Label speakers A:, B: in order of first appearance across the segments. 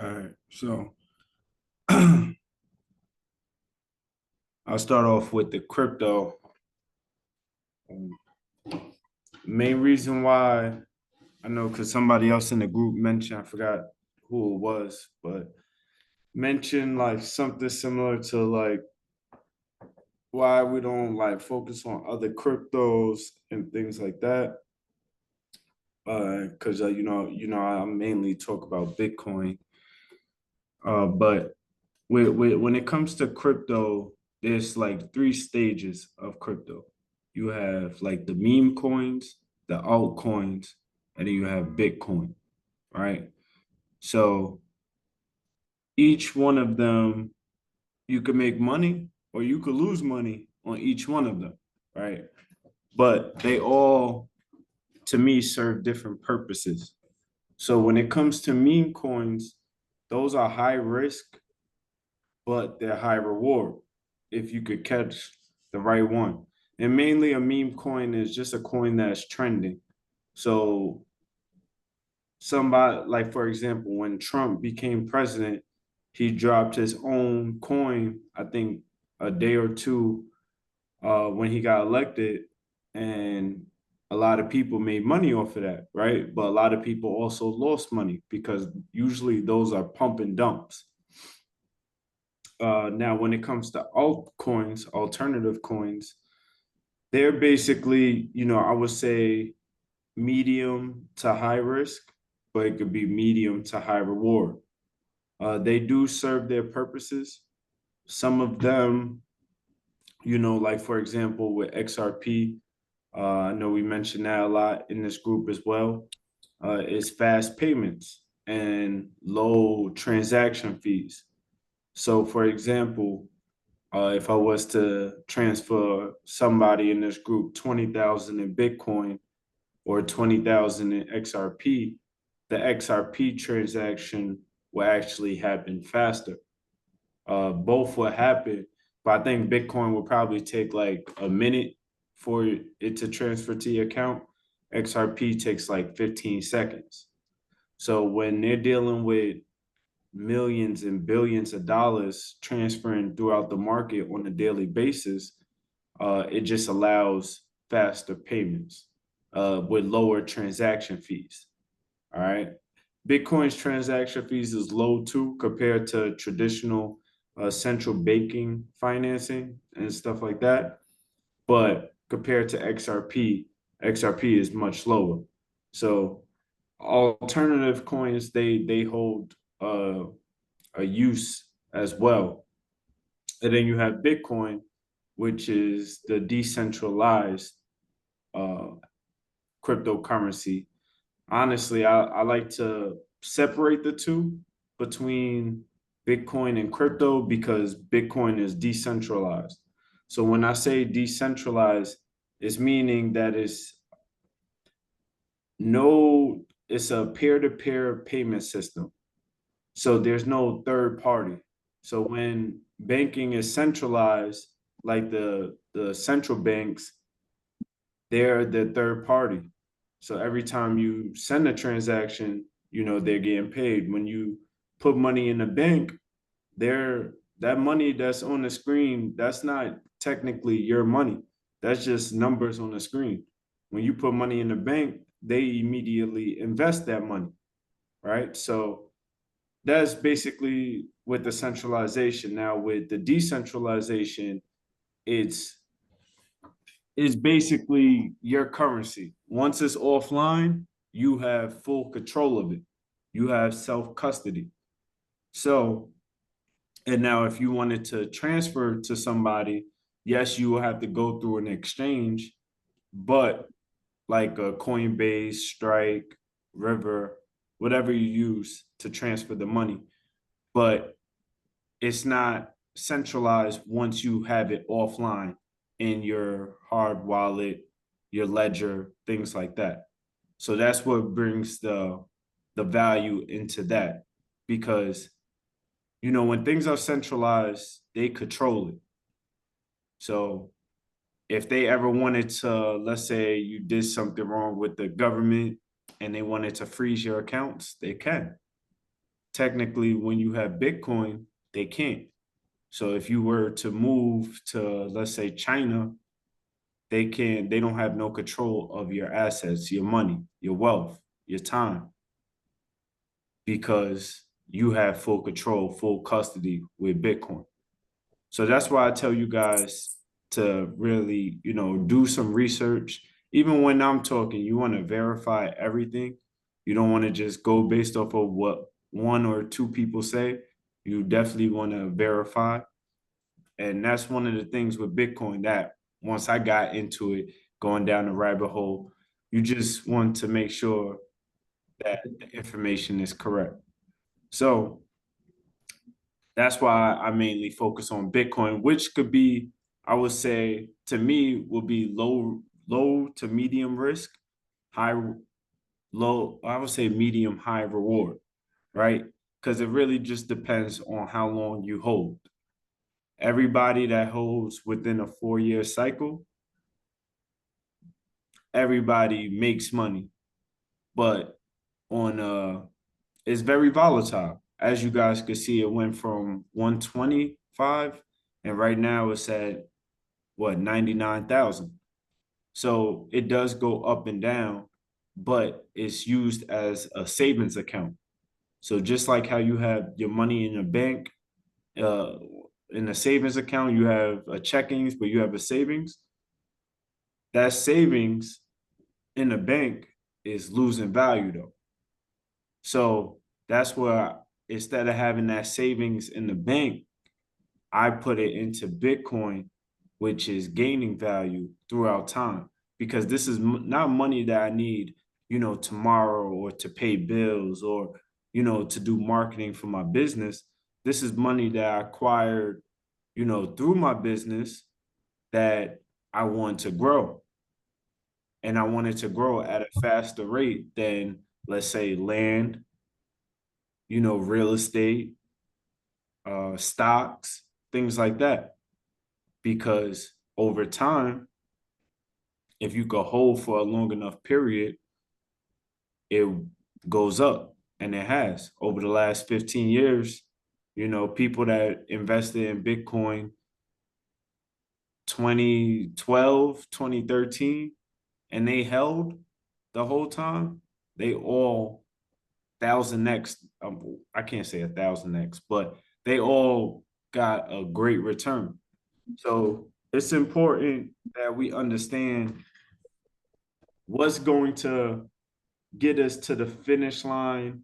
A: All right. So I'll start off with the crypto. Um, Main reason why I know because somebody else in the group mentioned, I forgot who it was, but mentioned like something similar to like why we don't like focus on other cryptos and things like that. Because I mainly talk about Bitcoin. But when it comes to crypto, there's like three stages of crypto. You have like the meme coins, the altcoins, and then you have Bitcoin, right? So each one of them, you could make money or you could lose money on each one of them, right? But they all, to me, serve different purposes. So when it comes to meme coins, those are high risk, but they're high reward if you could catch the right one. And mainly a meme coin is just a coin that's trending. So somebody like for example, when Trump became president, he dropped his own coin, I think a day or two when he got elected, and a lot of people made money off of that, right? But a lot of people also lost money because usually those are pump and dumps. Now, when it comes to altcoins, alternative coins, they're basically, I would say medium to high risk, but it could be medium to high reward. They do serve their purposes. Some of them, like for example, with XRP, I know we mentioned that a lot in this group as well, is fast payments and low transaction fees. So, for example, if I was to transfer somebody in this group 20,000 in Bitcoin or 20,000 in XRP, the XRP transaction will actually happen faster. Both will happen, but I think Bitcoin will probably take like a minute for it to transfer to your account. XRP takes like 15 seconds. So when they're dealing with millions and billions of dollars transferring throughout the market on a daily basis, it just allows faster payments with lower transaction fees. All right. Bitcoin's transaction fees is low too compared to traditional central banking financing and stuff like that. But compared to XRP is much lower. So alternative coins they hold a use as well. And then you have Bitcoin, which is the decentralized uh, cryptocurrency. Honestly, I like to separate the two between Bitcoin and crypto because Bitcoin is decentralized. So when I say decentralized, it's meaning that it's a peer-to-peer payment system. So there's no third party. So when banking is centralized, like the central banks, they're the third party. So every time you send a transaction, they're getting paid. When you put money in the bank, they're that money that's on the screen, that's not technically your money. That's just numbers on the screen. When you put money in the bank, they immediately invest that money, right? So that's basically with the centralization. Now with the decentralization, it's is basically your currency. Once it's offline, you have full control of it. You have self custody. So, and now if you wanted to transfer to somebody, yes, you will have to go through an exchange, but like a Coinbase, Strike, River, whatever you use to transfer the money, but it's not centralized once you have it offline in your hard wallet, your ledger, things like that. So that's what brings the value into that because when things are centralized, they control it. So if they ever wanted to, let's say you did something wrong with the government and they wanted to freeze your accounts, they can. technically, when you have Bitcoin, they can't. So if you were to move to, let's say, China, they don't have no control of your assets, your money, your wealth, your time, because you have full control, full custody with Bitcoin. So that's why I tell you guys to really, do some research. Even when I'm talking, you want to verify everything. You don't want to just go based off of what one or two people say. You definitely want to verify. And that's one of the things with Bitcoin that once I got into it, going down the rabbit hole, you just want to make sure that the information is correct. So that's why I mainly focus on Bitcoin, which could be, I would say, to me, will be low to medium risk, high, low, I would say medium, high reward, right? Because it really just depends on how long you hold. Everybody that holds within a 4-year cycle, everybody makes money, but on it's very volatile. As you guys can see, it went from 125 and right now it's at what, 99,000. So it does go up and down, but it's used as a savings account. So just like how you have your money in a bank, uh, in a savings account, you have a checkings, but you have a savings. That savings in a bank is losing value though. So that's where instead of having that savings in the bank, I put it into Bitcoin, which is gaining value throughout time because this is not money that I need, tomorrow or to pay bills or, to do marketing for my business. This is money that I acquired, through my business that I want to grow. And I wanted to grow at a faster rate than, let's say, land, real estate, stocks, things like that. Because over time, if you could hold for a long enough period, it goes up. And it has over the last 15 years. People that invested in Bitcoin 2012, 2013, and they held the whole time, they all 1000x. I can't say 1000x, but they all got a great return. So it's important that we understand what's going to get us to the finish line.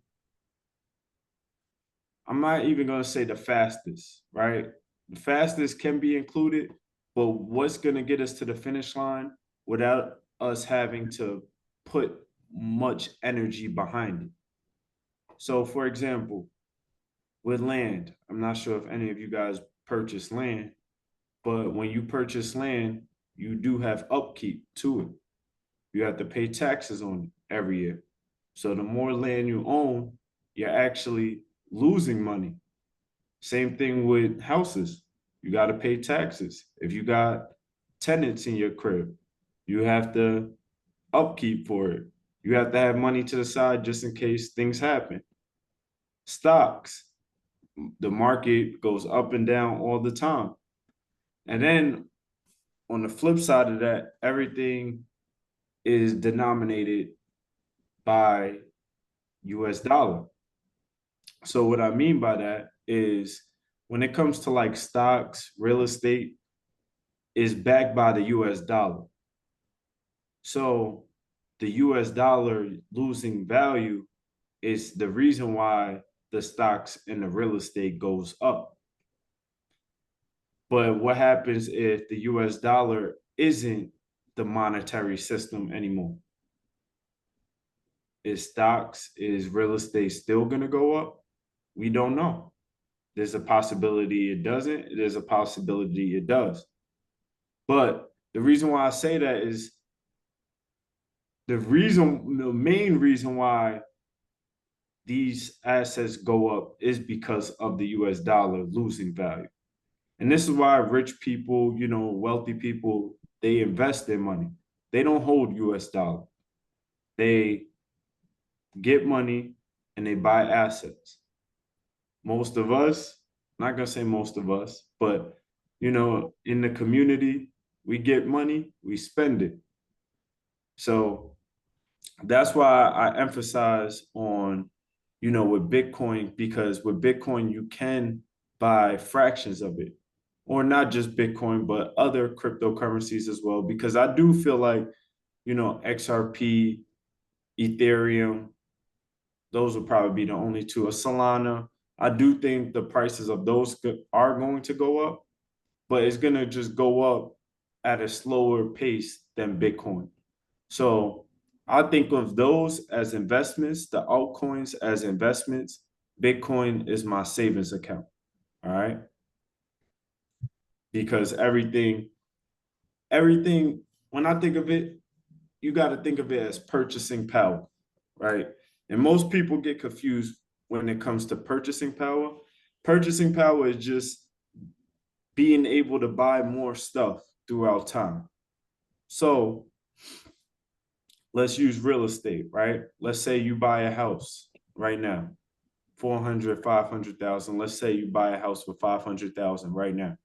A: I'm not even going to say the fastest, right? The fastest can be included, but what's going to get us to the finish line without us having to put much energy behind it? So, for example, with land, I'm not sure if any of you guys purchase land, but when you purchase land, you do have upkeep to it. You have to pay taxes on it every year. So the more land you own, you're actually losing money. Same thing with houses. You got to pay taxes. If you got tenants in your crib, you have to upkeep for it. You have to have money to the side just in case things happen. Stocks, the market goes up and down all the time. And then on the flip side of that, everything is denominated by US dollar. So what I mean by that is when it comes to like stocks, real estate is backed by the US dollar. So the US dollar losing value is the reason why the stocks and the real estate goes up. But what happens if the US dollar isn't the monetary system anymore? Is stocks, is real estate still going to go up? We don't know. There's a possibility it doesn't. There's a possibility it does. But the reason why I say that is the main reason why these assets go up is because of the US dollar losing value. And this is why rich people, wealthy people, they invest their money. They don't hold US dollar. They get money and they buy assets. most of us, not gonna say most of us, but in the community, we get money, we spend it. So that's why I emphasize on, with Bitcoin, because with Bitcoin, you can buy fractions of it, or not just Bitcoin, but other cryptocurrencies as well. Because I do feel like, XRP, Ethereum, those would probably be the only two. A Solana, I do think the prices of those are going to go up, but it's going to just go up at a slower pace than Bitcoin. So I think of those as investments, the altcoins as investments. Bitcoin is my savings account. All right. Because everything, when I think of it, you got to think of it as purchasing power, right? And most people get confused when it comes to purchasing power. Purchasing power is just being able to buy more stuff throughout time. So let's use real estate, right? Let's say you buy a house right now, 400, 500,000. Let's say you buy a house for 500,000 right now.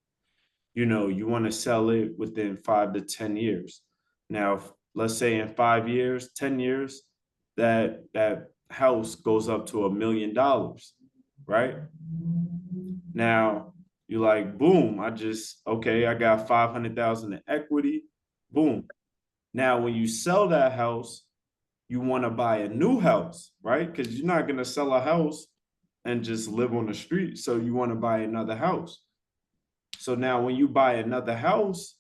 A: You want to sell it within 5 to 10 years. Now, let's say in 5 years, 10 years, that house goes up to $1 million, right? Now you're like, boom, okay, I got 500,000 in equity. Boom. Now, when you sell that house, you want to buy a new house, right? Because you're not going to sell a house and just live on the street. So you want to buy another house. So now when you buy another house,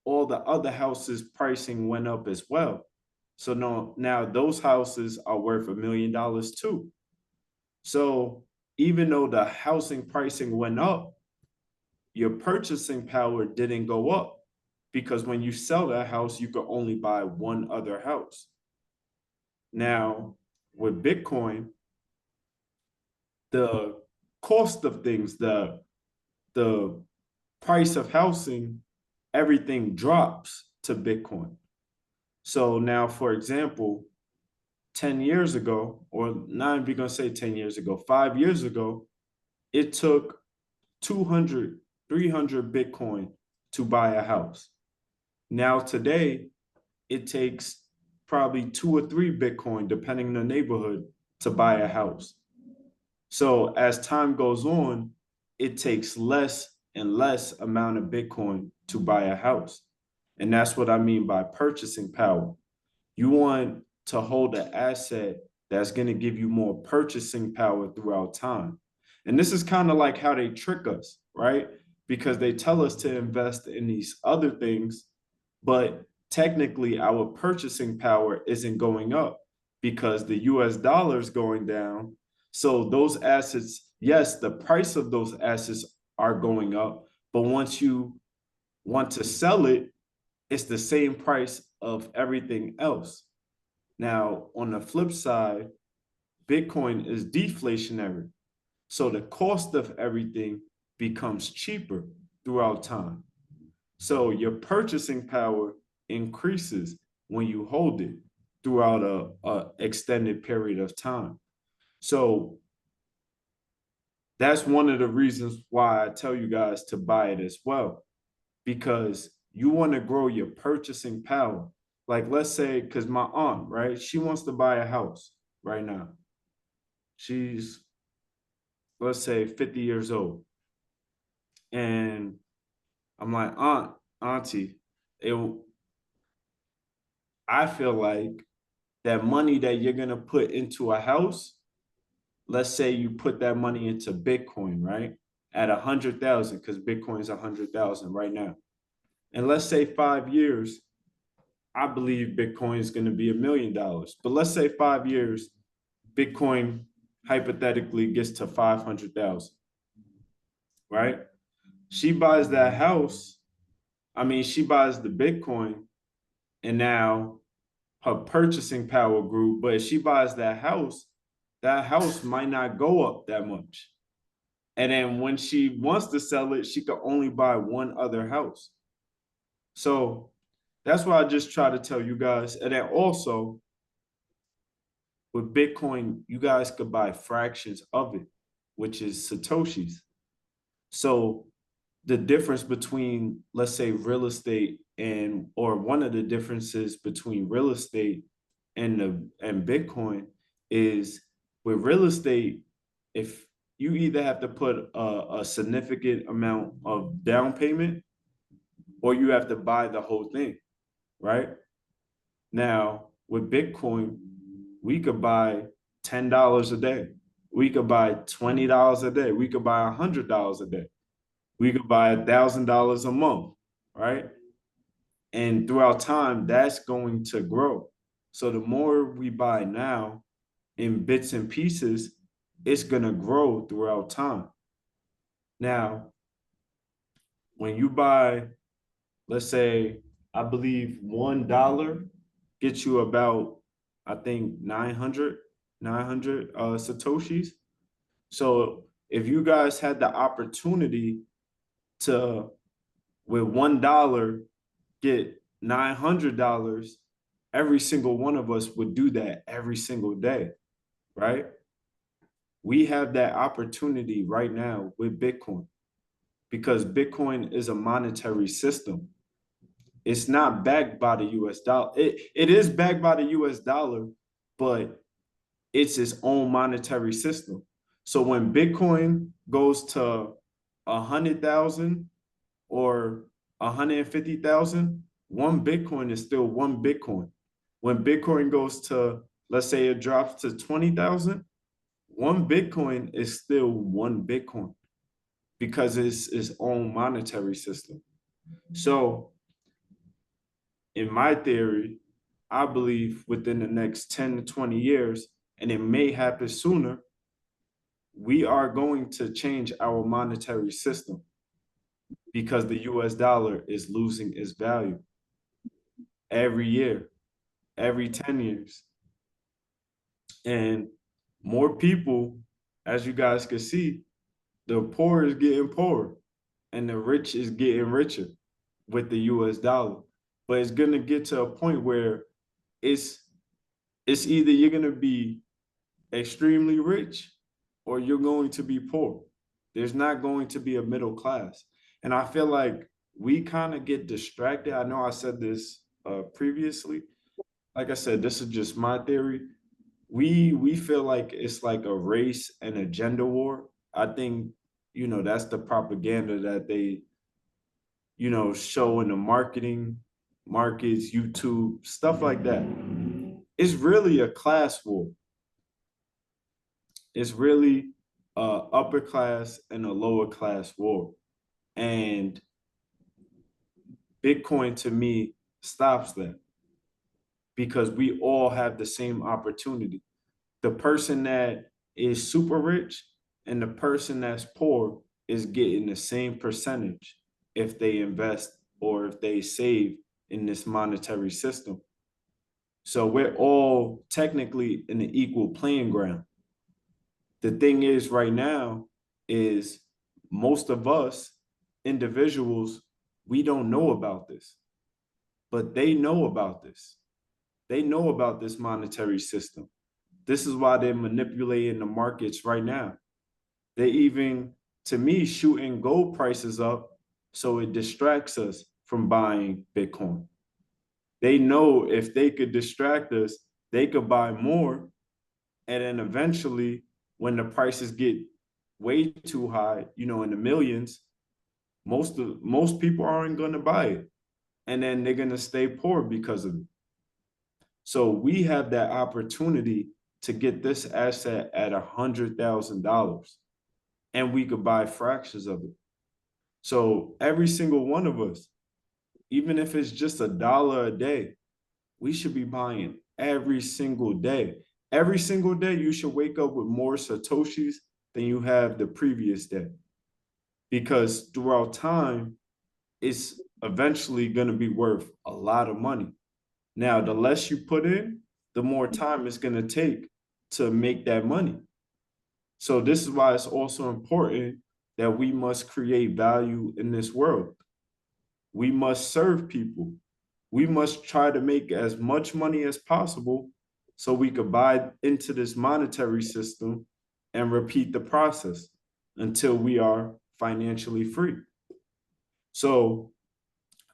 A: all the other houses pricing went up as well. So now those houses are worth $1 million too. So even though the housing pricing went up, your purchasing power didn't go up, because when you sell that house, you can only buy one other house. Now, with Bitcoin, the cost of things, the price of housing, everything drops to Bitcoin. So now, for example, 10 years ago, or not even gonna say 10 years ago, 5 years ago, it took 200, 300 Bitcoin to buy a house. Now today, it takes probably 2 or 3 Bitcoin, depending on the neighborhood, to buy a house. So as time goes on, it takes less and less amount of Bitcoin to buy a house. And that's what I mean by purchasing power. You want to hold an asset that's going to give you more purchasing power throughout time. And this is kind of like how they trick us, right? Because they tell us to invest in these other things, but technically our purchasing power isn't going up because the US dollar is going down. So those assets, yes, the price of those assets are going up, but once you want to sell it, it's the same price of everything else. Now, on the flip side, Bitcoin is deflationary. So the cost of everything becomes cheaper throughout time. So your purchasing power increases when you hold it throughout a extended period of time. So that's one of the reasons why I tell you guys to buy it as well, because you want to grow your purchasing power. Like, let's say, because my aunt, right, she wants to buy a house right now. She's, let's say, 50 years old. And I'm like, auntie, I feel like that money that you're going to put into a house, let's say you put that money into Bitcoin, right? At 100,000, because Bitcoin is 100,000 right now. And let's say 5 years, I believe Bitcoin is going to be $1 million. But let's say 5 years, Bitcoin hypothetically gets to 500,000, right? She buys that house. She buys the Bitcoin, and now her purchasing power grew. But if she buys that house might not go up that much. And then when she wants to sell it, she could only buy one other house. So that's why I just try to tell you guys. And then also with Bitcoin, you guys could buy fractions of it. which is Satoshis. So the difference between, let's say, real estate or one of the differences between real estate and Bitcoin is with real estate, if you either have to put a significant amount of down payment or you have to buy the whole thing, right? Now, with Bitcoin, we could buy $10 a day. We could buy $20 a day. We could buy $100 a day. We could buy $1,000 a month, right? And throughout time, that's going to grow. So the more we buy now in bits and pieces, it's going to grow throughout time. Now, when you buy, let's say, I believe $1 gets you about, I think, 900 Satoshis. So if you guys had the opportunity to, with $1, get $900, every single one of us would do that every single day, right? We have that opportunity right now with Bitcoin because Bitcoin is a monetary system. It's not backed by the US dollar. It is backed by the US dollar, but it's its own monetary system. So when Bitcoin goes to 100,000 or 150,000, one Bitcoin is still one Bitcoin. When Bitcoin goes to, let's say it drops to 20,000, one Bitcoin is still one Bitcoin because it's its own monetary system. So in my theory, I believe within the next 10 to 20 years, and it may happen sooner, we are going to change our monetary system because the US dollar is losing its value every year, every 10 years. And more people, as you guys can see, the poor is getting poorer and the rich is getting richer with the US dollar. But it's gonna get to a point where it's either you're gonna be extremely rich or you're going to be poor. There's not going to be a middle class. And I feel like we kind of get distracted. I know I said this previously. Like I said, this is just my theory. We feel like it's like a race and a gender war. I think, that's the propaganda that they, show in the markets, YouTube, stuff like that. It's really a class war. It's really a upper class and a lower class war. And Bitcoin to me stops that because we all have the same opportunity. The person that is super rich and the person that's poor is getting the same percentage if they invest or if they save in this monetary system. So we're all technically in an equal playing ground. The thing is right now is most of us individuals, we don't know about this, but they know about this. They know about this monetary system. This is why they're manipulating the markets right now. They even, to me, shooting gold prices up so it distracts us from buying Bitcoin. They know if they could distract us, they could buy more. And then eventually, when the prices get way too high, in the millions, most people aren't going to buy it. And then they're going to stay poor because of it. So we have that opportunity to get this asset at $100,000 and we could buy fractions of it. So every single one of us, even if it's just $1 a day, we should be buying every single day. Every single day, you should wake up with more Satoshis than you have the previous day. Because throughout time, it's eventually going to be worth a lot of money. Now, the less you put in, the more time it's going to take to make that money. So this is why it's also important that we must create value in this world. We must serve people. We must try to make as much money as possible so we could buy into this monetary system and repeat the process until we are financially free. So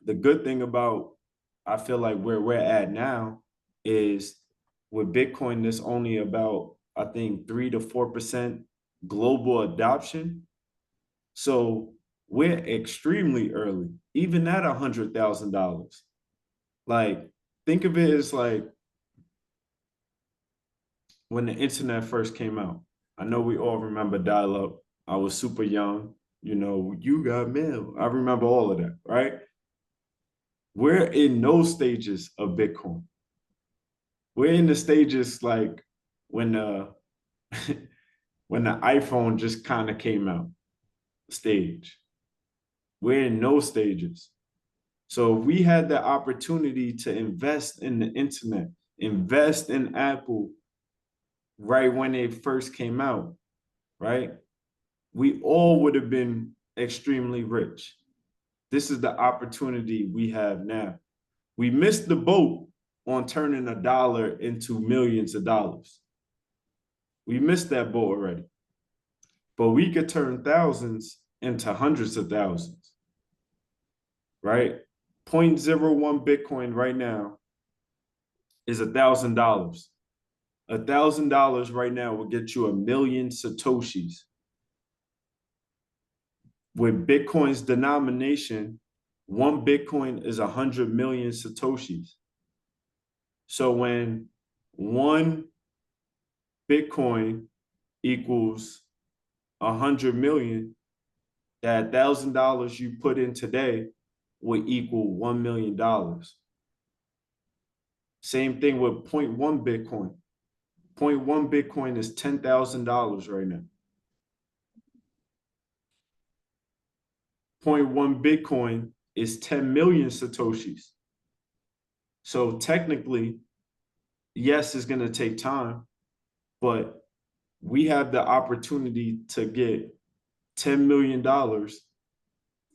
A: the good thing about, I feel like where we're at now is with Bitcoin, there's only about, I think, 3 to 4% global adoption. So we're extremely early, even at $100,000. Like, think of it as like when the internet first came out. I know we all remember dial-up. I was super young. You got mail. I remember all of that, right? We're in those stages of Bitcoin. We're in the stages like when when the iPhone just kind of came out stage. We're in those stages. So if we had the opportunity to invest in the internet, invest in Apple right when it first came out, right? We all would have been extremely rich. This is the opportunity we have now. We missed the boat on turning a dollar into millions of dollars. We missed that boat already. But we could turn thousands into hundreds of thousands, right? 0.01 Bitcoin right now is $1,000. $1,000 right now will get you 1,000,000 Satoshis. With Bitcoin's denomination, one Bitcoin is 100 million Satoshis. So when one Bitcoin equals 100 million, that $1,000 you put in today will equal $1 million. Same thing with 0.1 Bitcoin. 0.1 Bitcoin is $10,000 right now. 0.1 Bitcoin is 10 million Satoshis. So technically, yes, it's going to take time, but we have the opportunity to get $10 million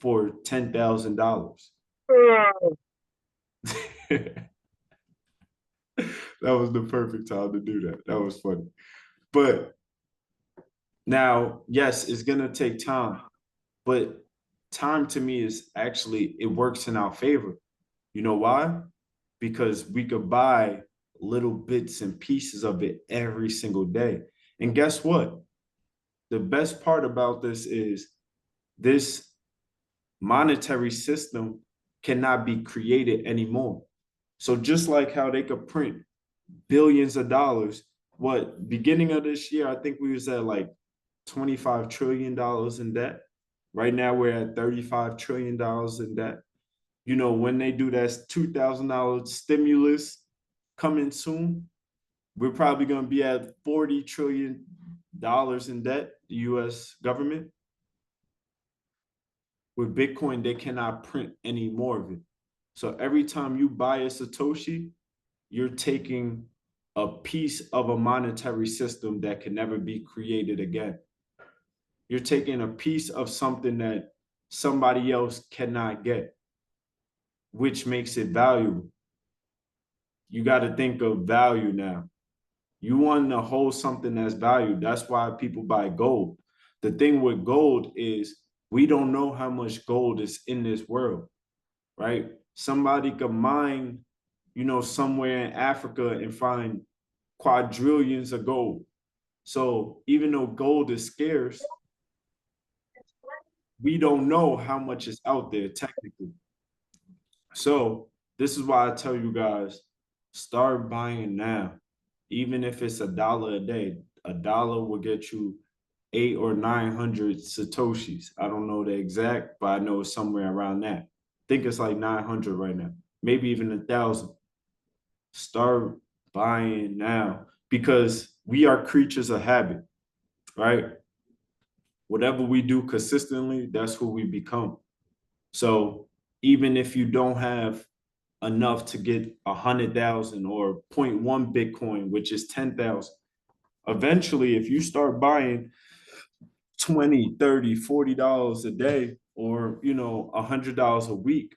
A: for $10,000. That was the perfect time to do that. That was funny. But now, yes, it's going to take time, but time to me is actually, it works in our favor. You know why? Because we could buy little bits and pieces of it every single day. And guess what? The best part about this is this monetary system cannot be created anymore. So just like how they could print billions of dollars, beginning of this year, I think we was at like $25 trillion in debt. Right now we're at $35 trillion in debt. When they do that $2,000 stimulus coming soon, we're probably going to be at $40 trillion in debt, the US government. With Bitcoin, they cannot print any more of it. So every time you buy a Satoshi, you're taking a piece of a monetary system that can never be created again. You're taking a piece of something that somebody else cannot get, which makes it valuable. You got to think of value now. You want to hold something that's valued. That's why people buy gold. The thing with gold is we don't know how much gold is in this world, right? Somebody could mine, somewhere in Africa and find quadrillions of gold. So even though gold is scarce, we don't know how much is out there technically. So this is why I tell you guys, start buying now. Even if it's $1 a day, $1 will get you 800 or 900 Satoshis. I don't know the exact, but I know it's somewhere around that. I think it's like 900 right now, maybe even 1,000. Start buying now because we are creatures of habit, right? Whatever we do consistently, that's who we become. So even if you don't have enough to get 100,000 or 0.1 Bitcoin, which is 10,000, eventually, if you start buying $20, $30, $40 a day, or $100 a week,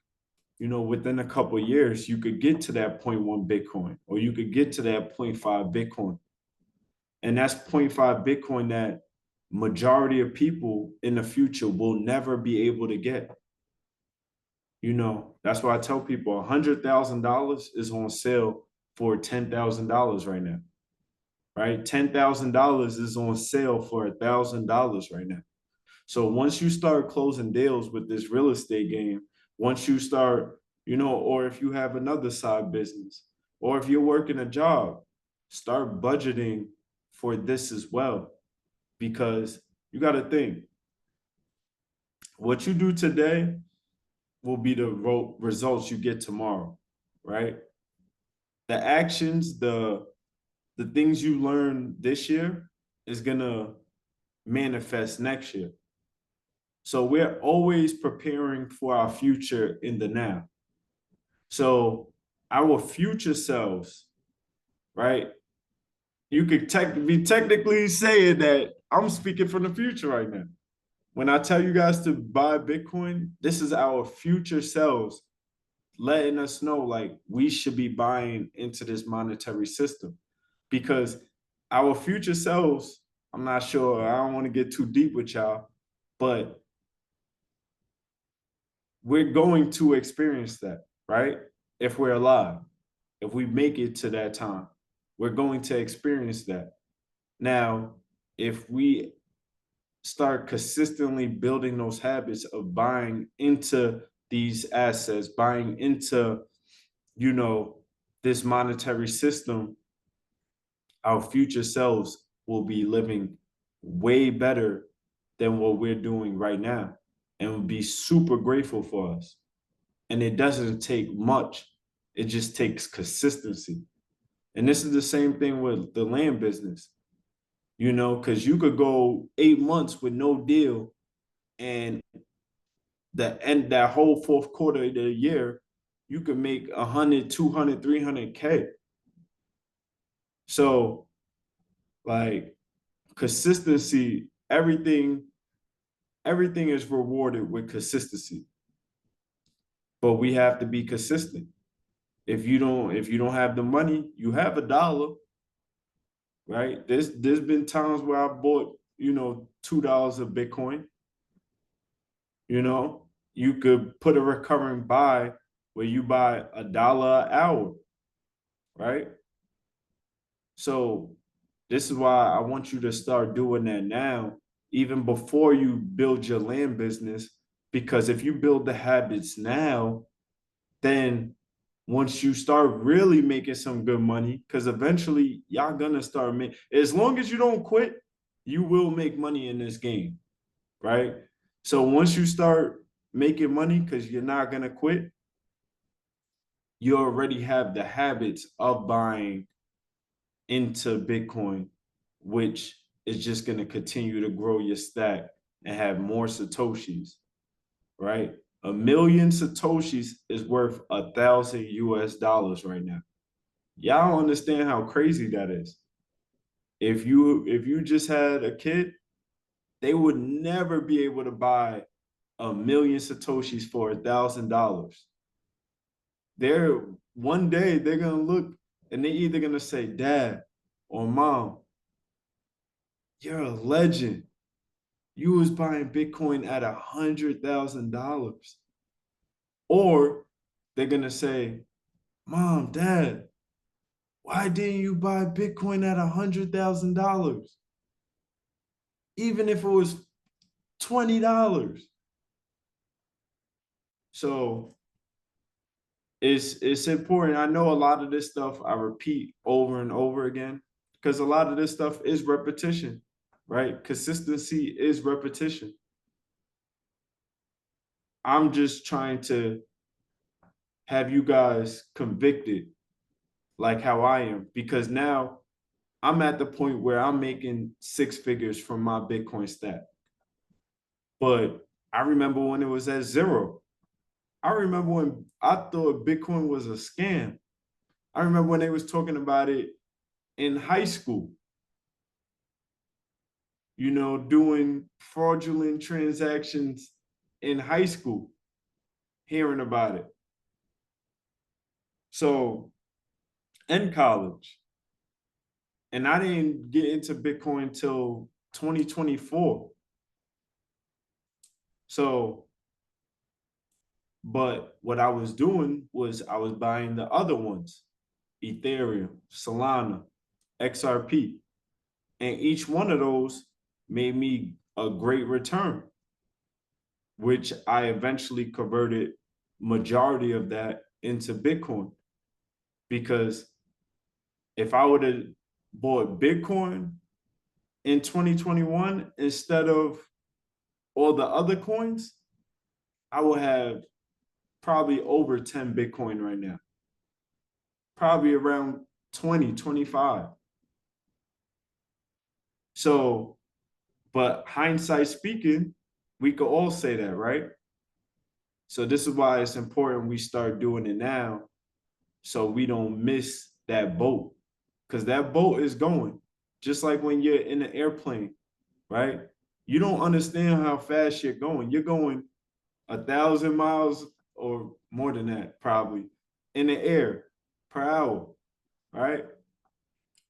A: within a couple of years, you could get to that 0.1 Bitcoin, or you could get to that 0.5 Bitcoin. And that's zero point 0.5 Bitcoin that majority of people in the future will never be able to get. You know, that's why I tell people $100,000 is on sale for $10,000 right now, right? $10,000 is on sale for $1,000 right now. So once you start closing deals with this real estate game, once you start, you know, or if you have another side business, or if you're working a job, start budgeting for this as well. Because you got to think, what you do today will be the results you get tomorrow, right? The actions, the things you learn this year is gonna manifest next year. So we're always preparing for our future in the now. So our future selves, right? You could be technically saying that I'm speaking from the future right now. When I tell you guys to buy Bitcoin, this is our future selves letting us know like we should be buying into this monetary system because our future selves, I'm not sure, I don't want to get too deep with y'all, but we're going to experience that, right? If we're alive, if we make it to that time, we're going to experience that. Now, if we start consistently building those habits of buying into these assets, buying into, you know, this monetary system, our future selves will be living way better than what we're doing right now and will be super grateful for us. And it doesn't take much, it just takes consistency. And this is the same thing with the land business, you know, because you could go 8 months with no deal and that whole fourth quarter of the year, you could make 100, 200, 300K. So like consistency, everything is rewarded with consistency. But we have to be consistent. If you don't have the money, you have $1, right? There's been times where I bought, you know, $2 of Bitcoin. You know, you could put a recurring buy where you buy $1 an hour, right? So this is why I want you to start doing that now, even before you build your land business, because if you build the habits now, then once you start really making some good money, because eventually y'all gonna start making, as long as you don't quit, you will make money in this game, right? So once you start making money, because you're not gonna quit, you already have the habits of buying into Bitcoin, which is just gonna continue to grow your stack and have more Satoshis, right? 1,000,000 Satoshis is worth $1,000 right now. Y'all don't understand how crazy that is. If you just had a kid, they would never be able to buy 1,000,000 Satoshis for $1,000. They're one day they're gonna look and they're either gonna say, Dad or Mom, you're a legend. You was buying Bitcoin at $100,000. Or they're gonna say, Mom, Dad, why didn't you buy Bitcoin at $100,000? Even if it was $20. So it's important. I know a lot of this stuff I repeat over and over again because a lot of this stuff is repetition, right? Consistency is repetition. I'm just trying to have you guys convicted like how I am, because now I'm at the point where I'm making 6 figures from my Bitcoin stack. But I remember when it was at 0. I remember when I thought Bitcoin was a scam. I remember when they was talking about it in high school, you know, doing fraudulent transactions in high school, hearing about it. So, in college. And I didn't get into Bitcoin till 2024. So, but what I was doing was I was buying the other ones, Ethereum, Solana, XRP. And each one of those made me a great return, which I eventually converted majority of that into Bitcoin. Because if I would have bought Bitcoin in 2021 instead of all the other coins, I would have probably over 10 Bitcoin right now, probably around 20, 25. So, but hindsight speaking, we could all say that, right? So this is why it's important we start doing it now so we don't miss that boat. Because that boat is going. Just like when you're in an airplane, right? You don't understand how fast you're going. You're going 1,000 miles or more than that, probably, in the air per hour, right?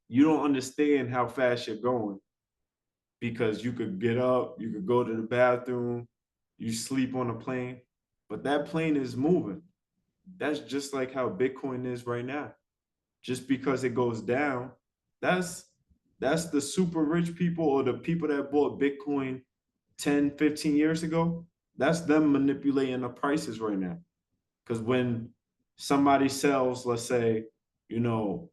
A: You don't understand how fast you're going because you could get up, you could go to the bathroom, you sleep on a plane, but that plane is moving. That's just like how Bitcoin is right now. Just because it goes down, that's that's the super rich people or the people that bought Bitcoin 10, 15 years ago. That's them manipulating the prices right now. Because when somebody sells, let's say, you know,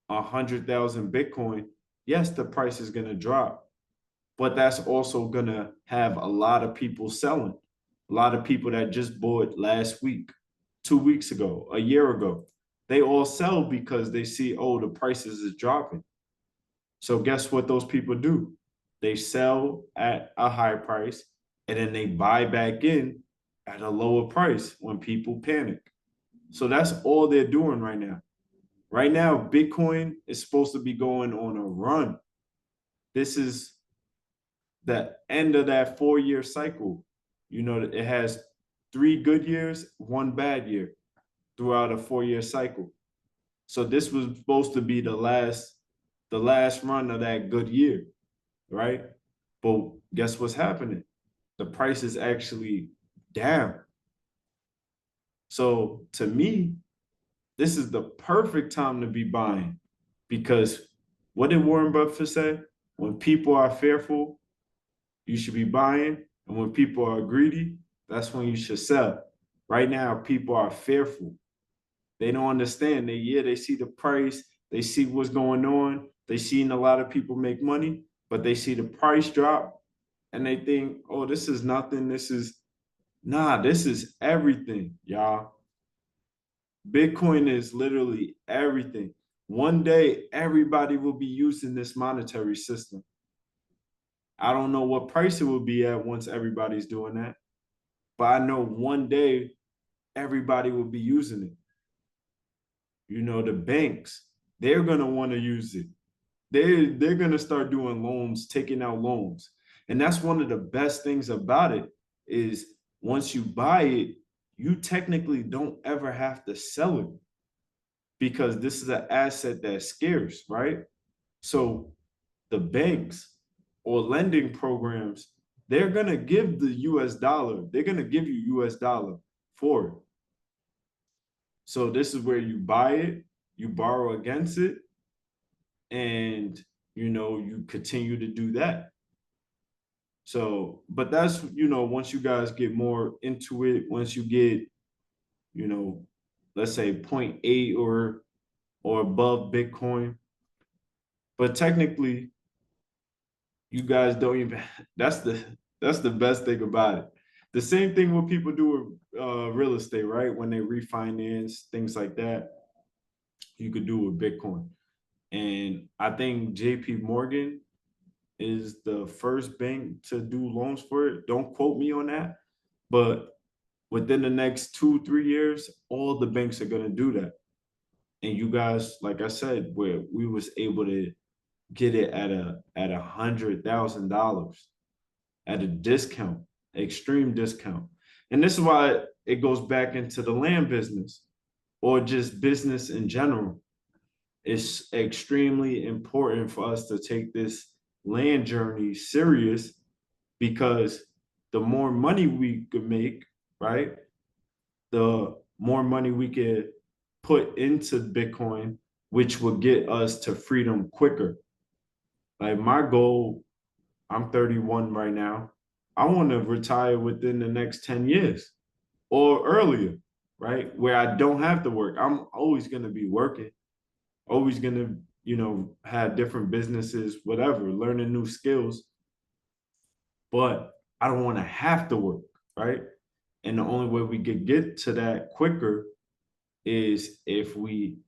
A: 100,000 Bitcoin, yes, the price is going to drop, but that's also going to have a lot of people selling. A lot of people that just bought last week, 2 weeks ago, a year ago, they all sell because they see, oh, the prices is dropping. So guess what those people do? They sell at a high price and then they buy back in at a lower price when people panic. So that's all they're doing right now. Right now, Bitcoin is supposed to be going on a run. This is the end of that 4-year cycle. You know, it has 3 good years, 1 bad year throughout a 4-year cycle. So this was supposed to be the last run of that good year, right? But guess what's happening? The price is actually down. So to me, this is the perfect time to be buying because what did Warren Buffett say? When people are fearful, you should be buying. And when people are greedy, that's when you should sell. Right now, people are fearful. They don't understand. They see the price, they see what's going on, they seen a lot of people make money, but they see the price drop and they think, oh, this is nothing. This is everything, y'all. Bitcoin is literally everything. One day, everybody will be using this monetary system. I don't know what price it will be at once everybody's doing that, but I know one day everybody will be using it. You know, the banks, they're going to want to use it. They're going to start doing loans, taking out loans. And that's one of the best things about it is once you buy it, you technically don't ever have to sell it because this is an asset that's scarce, right? So the banks or lending programs, they're going to give the US dollar, they're going to give you US dollar for it. So this is where you buy it, you borrow against it, and you continue to do that. So, but that's once you guys get more into it, once you get, you know, let's say point 0.8 or above Bitcoin. But technically, you guys don't even that's the best thing about it. The same thing what people do with real estate, right? When they refinance, things like that, you could do with Bitcoin. And I think JP Morgan is the first bank to do loans for it. Don't quote me on that, but within the next 2-3 years, all the banks are going to do that. And you guys, like I said, where we was able to get it at $100,000 at a discount, extreme discount. And this is why it goes back into the land business or just business in general. it's extremely important for us to take this land journey serious, because the more money we could make, right, the more money we could put into Bitcoin, which will get us to freedom quicker. Like my goal, I'm 31 right now. I want to retire within the next 10 years or earlier, right? Where I don't have to work. I'm always going to be working, always going to, have different businesses, whatever, learning new skills, but I don't want to have to work, right? And the only way we could get to that quicker is if we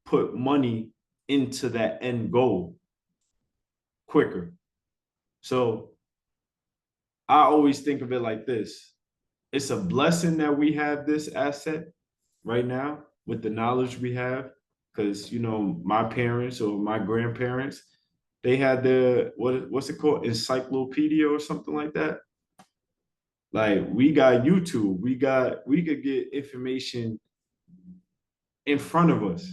A: put money into that end goal quicker. So I always think of it like this. It's a blessing that we have this asset right now with the knowledge we have. Because my parents or my grandparents, they had the what's it called? Encyclopedia or something like that. Like we got YouTube, we could get information in front of us,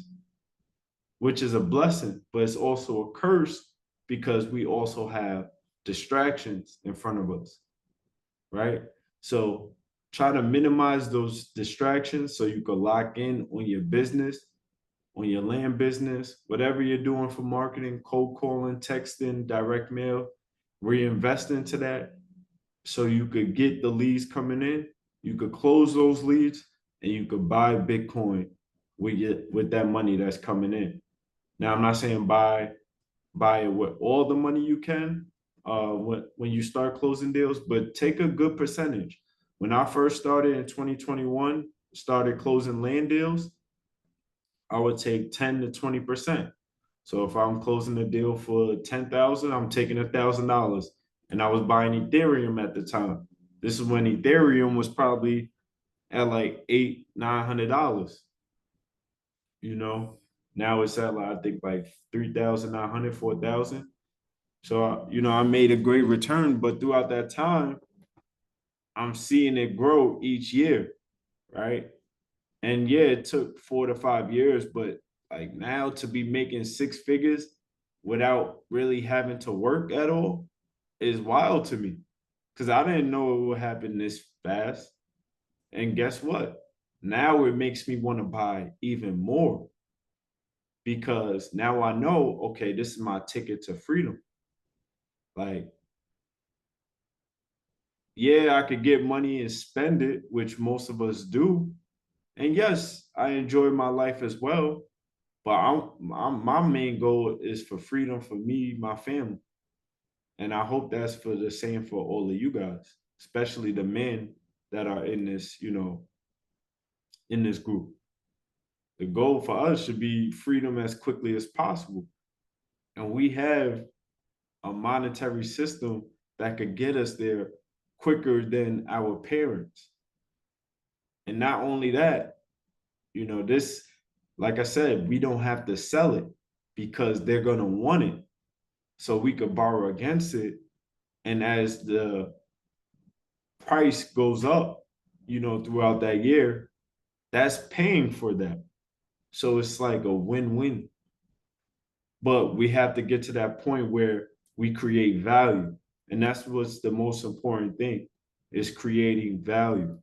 A: which is a blessing, but it's also a curse because we also have distractions in front of us, right? So try to minimize those distractions so you can lock in on your business, on your land business, whatever you're doing for marketing, cold calling, texting, direct mail, reinvest into that so you could get the leads coming in, you could close those leads, and you could buy Bitcoin with that money that's coming in. Now, I'm not saying buy it with all the money you can when you start closing deals, but take a good percentage. When I first started in 2021, started closing land deals, I would take 10 to 20%. So if I'm closing a deal for 10,000, I'm taking $1,000. And I was buying Ethereum at the time. This is when Ethereum was probably at like $900. You know, now it's at like, I think like 3,900, 4,000. So, I made a great return, but throughout that time, I'm seeing it grow each year, right? And yeah, it took 4 to 5 years, but like now to be making six figures without really having to work at all is wild to me, because I didn't know it would happen this fast. And guess what? Now it makes me want to buy even more, because now I know, okay, this is my ticket to freedom. Like, yeah, I could get money and spend it, which most of us do. And yes, I enjoy my life as well. But my main goal is for freedom for me, my family. And I hope that's for the same for all of you guys, especially the men that are in this, in this group. The goal for us should be freedom as quickly as possible. And we have a monetary system that could get us there quicker than our parents. And not only that, this, like I said, we don't have to sell it because they're going to want it. So we could borrow against it. And as the price goes up, throughout that year, that's paying for that. So it's like a win-win. But we have to get to that point where we create value. And that's what's the most important thing, is creating value.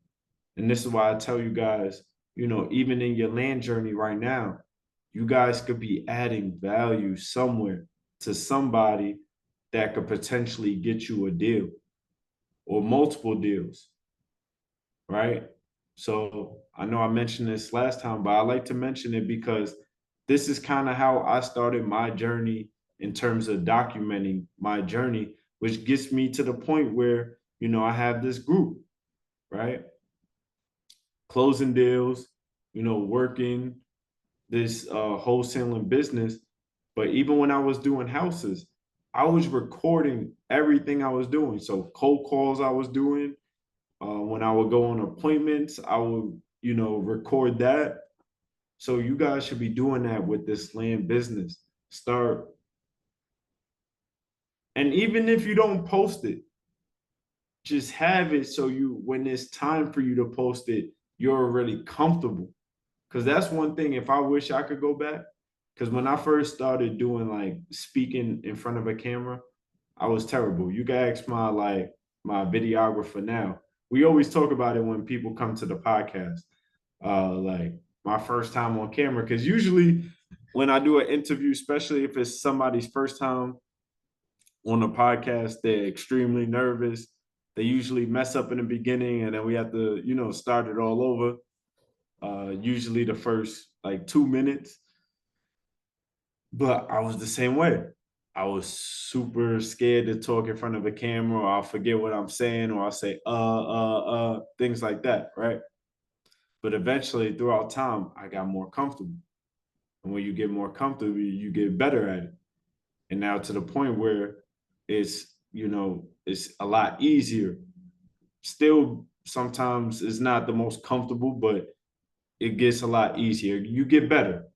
A: And this is why I tell you guys, even in your land journey right now, you guys could be adding value somewhere to somebody that could potentially get you a deal or multiple deals, right? So I know I mentioned this last time, but I like to mention it because this is kind of how I started my journey in terms of documenting my journey, which gets me to the point where, I have this group, right? Closing deals, working this wholesaling business. But even when I was doing houses, I was recording everything I was doing. So cold calls I was doing, when I would go on appointments, I would, record that. So you guys should be doing that with this land business. Start. And even if you don't post it, just have it so when it's time for you to post it, you're already comfortable. Because that's one thing, if I wish I could go back, Because when I first started doing like speaking in front of a camera, I was terrible. You can ask my videographer now. We always talk about it when people come to the podcast. Like my first time on camera, because usually when I do an interview, especially if it's somebody's first time on a podcast, they're extremely nervous. They usually mess up in the beginning, and then we have to, start it all over. Usually the first like 2 minutes. But I was the same way. I was super scared to talk in front of a camera, or I'll forget what I'm saying, or I'll say things like that, right? But eventually, throughout time, I got more comfortable. And when you get more comfortable, you get better at it. And now to the point where it's a lot easier. Still, sometimes it's not the most comfortable, but it gets a lot easier. You get better.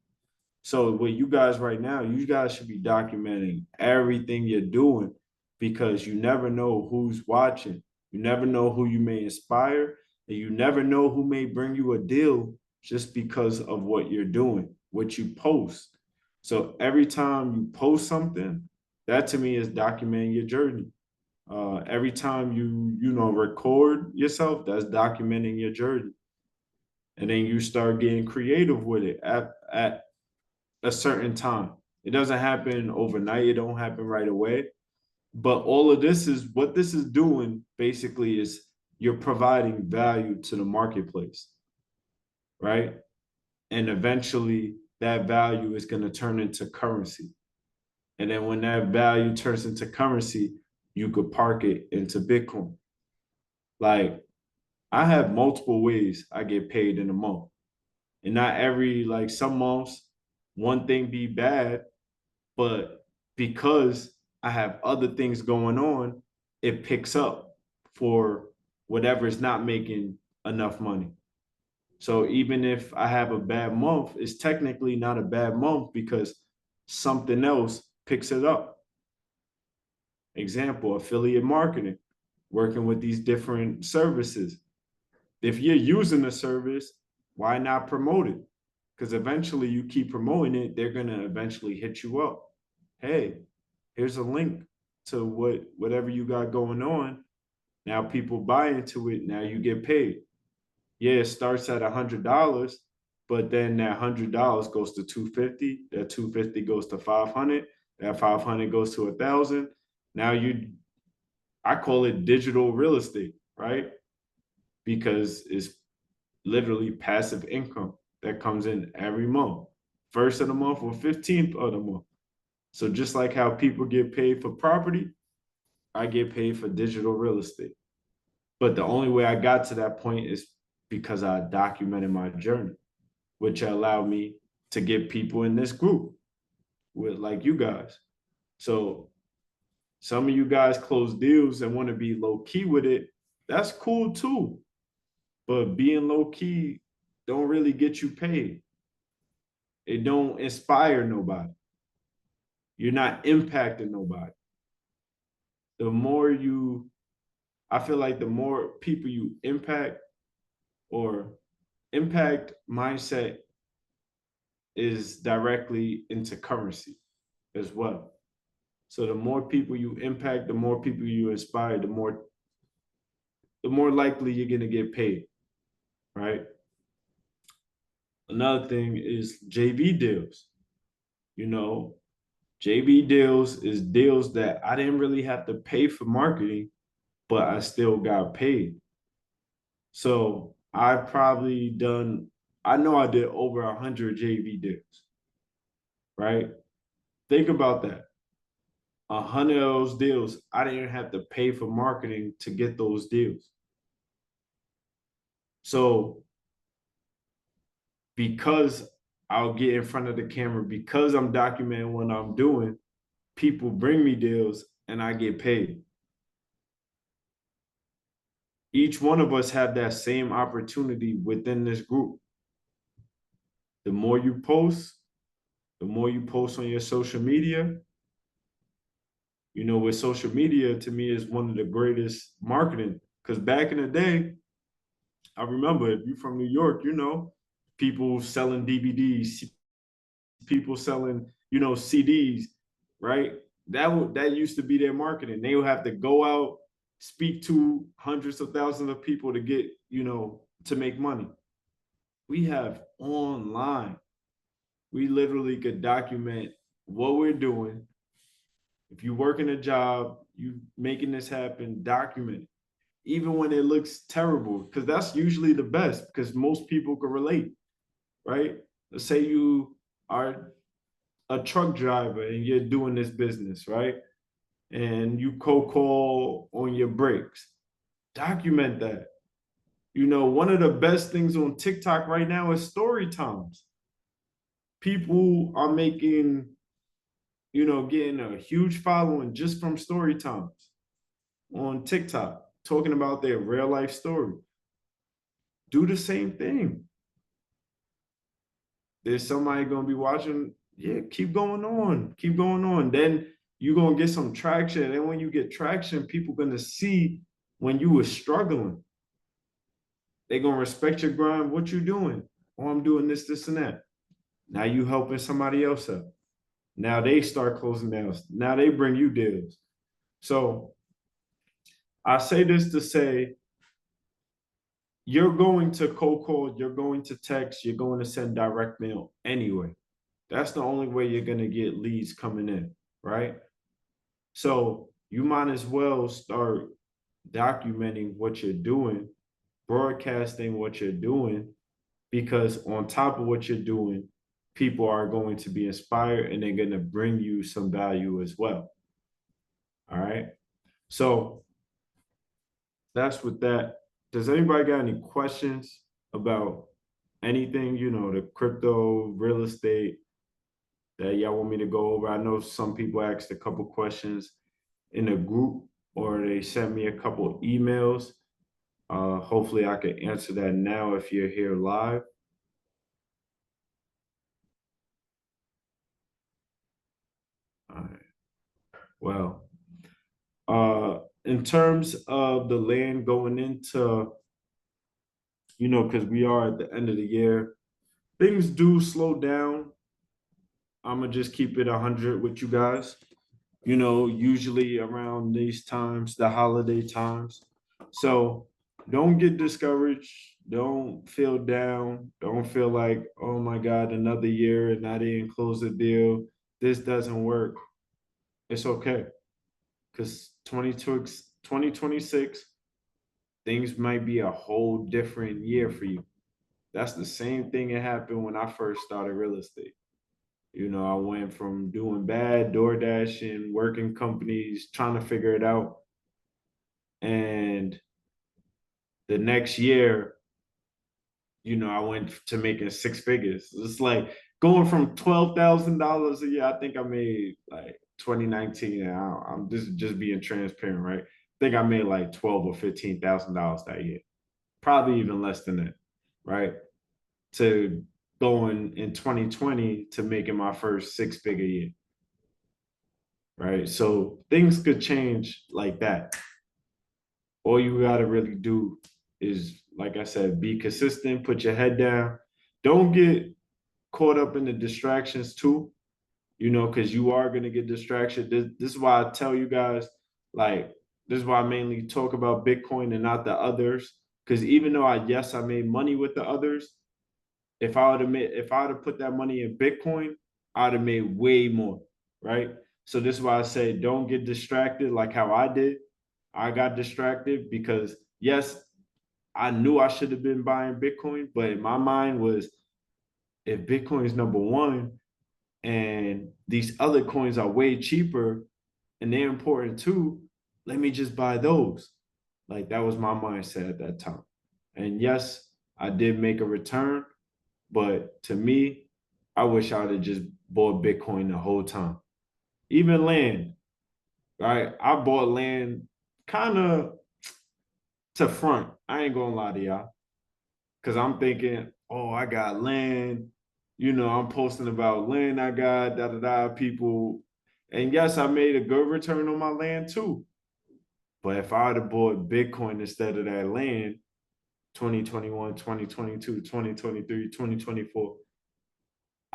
A: So with you guys right now, you guys should be documenting everything you're doing, because you never know who's watching. You never know who you may inspire, and you never know who may bring you a deal just because of what you're doing, what you post. So every time you post something, that to me is documenting your journey. Every time you record yourself, that's documenting your journey. And then you start getting creative with it at a certain time. It doesn't happen overnight. It don't happen right away. But all of this is what this is doing basically is you're providing value to the marketplace, right? And eventually that value is going to turn into currency. And then when that value turns into currency, you could park it into Bitcoin. Like I have multiple ways I get paid in a month. And not every, like some months, one thing be bad, but because I have other things going on, it picks up for whatever is not making enough money. So even if I have a bad month, it's technically not a bad month because something else picks it up. Example, affiliate marketing, working with these different services. If you're using the service, why not promote it? Because eventually you keep promoting it, they're going to eventually hit you up. Hey, here's a link to whatever you got going on. Now people buy into it. Now you get paid. Yeah, it starts at $100, but then that $100 goes to 250. That 250 goes to 500. That 500 goes to 1,000. Now I call it digital real estate, right? Because it's literally passive income that comes in every month, first of the month or 15th of the month. So just like how people get paid for property, I get paid for digital real estate. But the only way I got to that point is because I documented my journey, which allowed me to get people in this group with like you guys. So some of you guys close deals and want to be low key with it. That's cool too. But being low key don't really get you paid. It don't inspire nobody. You're not impacting nobody. The more I feel like the more people you impact, or impact mindset is directly into currency as well. So the more people you impact, the more people you inspire, the more likely you're gonna get paid, right? Another thing is JV deals. You know, JV deals is deals that I didn't really have to pay for marketing, but I still got paid. So I know I did over 100 JV deals, right? Think about that. 100 of those deals, I didn't have to pay for marketing to get those deals. So because I'll get in front of the camera, because I'm documenting what I'm doing, people bring me deals and I get paid. Each one of us have that same opportunity within this group. The more you post, the more you post on your social media, with social media, to me, is one of the greatest marketing. Because back in the day, I remember, if you're from New York, people selling DVDs, people selling, CDs, right? That used to be their marketing. They would have to go out, speak to hundreds of thousands of people to get, to make money. We have online. We literally could document what we're doing. If you work in a job, you making this happen, document it. Even when it looks terrible, because that's usually the best, because most people can relate, right? Let's say you are a truck driver and you're doing this business, right? And you cold call on your breaks. Document that. One of the best things on TikTok right now is story times. People are making, getting a huge following just from story times on TikTok, talking about their real life story. Do the same thing. There's somebody going to be watching. Yeah, keep going on. Keep going on. Then you're going to get some traction. And when you get traction, people going to see when you were struggling. They're going to respect your grind. What you doing? Oh, I'm doing this, this, and that. Now you helping somebody else up. Now they start closing down. Now they bring you deals. So I say this to say, you're going to cold call, you're going to text, you're going to send direct mail anyway. That's the only way you're going to get leads coming in, right? So you might as well start documenting what you're doing, broadcasting what you're doing, because on top of what you're doing, people are going to be inspired and they're going to bring you some value as well. All right. So that's with that. Does anybody got any questions about anything, the crypto, real estate that y'all want me to go over? I know some people asked a couple questions in a group or they sent me a couple emails. Hopefully I can answer that now if you're here live. All right. Well, in terms of the land going into, because we are at the end of the year, things do slow down. I'm gonna just keep it 100 with you guys. Usually around these times, the holiday times. So don't get discouraged. Don't feel down. Don't feel like, oh my God, another year and I didn't close the deal. This doesn't work. It's okay. Because 2026, things might be a whole different year for you. That's the same thing that happened when I first started real estate. I went from doing bad, door dashing, working companies, trying to figure it out. And the next year, I went to making six figures. It's like going from $12,000 a year. I think I made like 2019. And I'm just being transparent, right? I think I made like 12 or $15,000 that year. Probably even less than that, right? To going in 2020 to making my first six-figure year, right? So things could change like that. All you got to really do is, like I said, be consistent, put your head down. Don't get caught up in the distractions too, because you are going to get distraction. This is why I tell you guys, like, this is why I mainly talk about Bitcoin and not the others. Because even though I made money with the others, if I would have put that money in Bitcoin, I'd have made way more, right? So this is why I say don't get distracted like how I did. I got distracted because yes, I knew I should have been buying Bitcoin, but in my mind was if Bitcoin is number one and these other coins are way cheaper and they're important too, let me just buy those. Like that was my mindset at that time. And yes, I did make a return, but to me, I wish I would have just bought Bitcoin the whole time. Even land, right? I bought land kind of to front. I ain't gonna lie to y'all. Cause I'm thinking, oh, I got land. I'm posting about land I got, da da da, people. And yes, I made a good return on my land too. But if I would have bought Bitcoin instead of that land, 2021, 2022, 2023, 2024,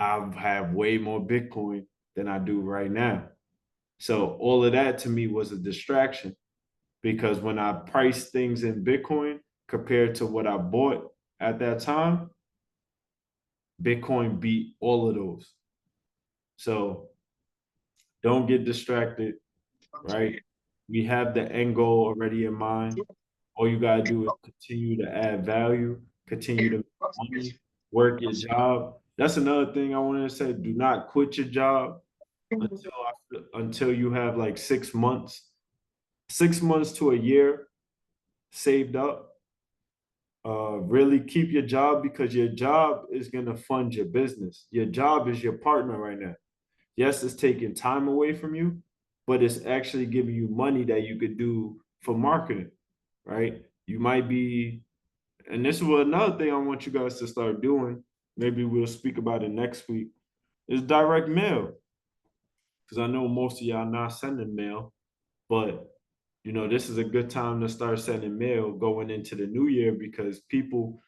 A: I have way more Bitcoin than I do right now. So all of that to me was a distraction because when I priced things in Bitcoin compared to what I bought at that time, Bitcoin beat all of those. So don't get distracted, right? We have the end goal already in mind. All you gotta do is continue to add value, continue to make money, work your job. That's another thing I wanted to say. Do not quit your job until you have like 6 months, 6 months to a year saved up. Really keep your job because your job is gonna fund your business. Your job is your partner right now. Yes, it's taking time away from you, but it's actually giving you money that you could do for marketing, right? You might be, and this is what another thing I want you guys to start doing. Maybe we'll speak about it next week. Is direct mail because I know most of y'all not sending mail, but this is a good time to start sending mail going into the new year because people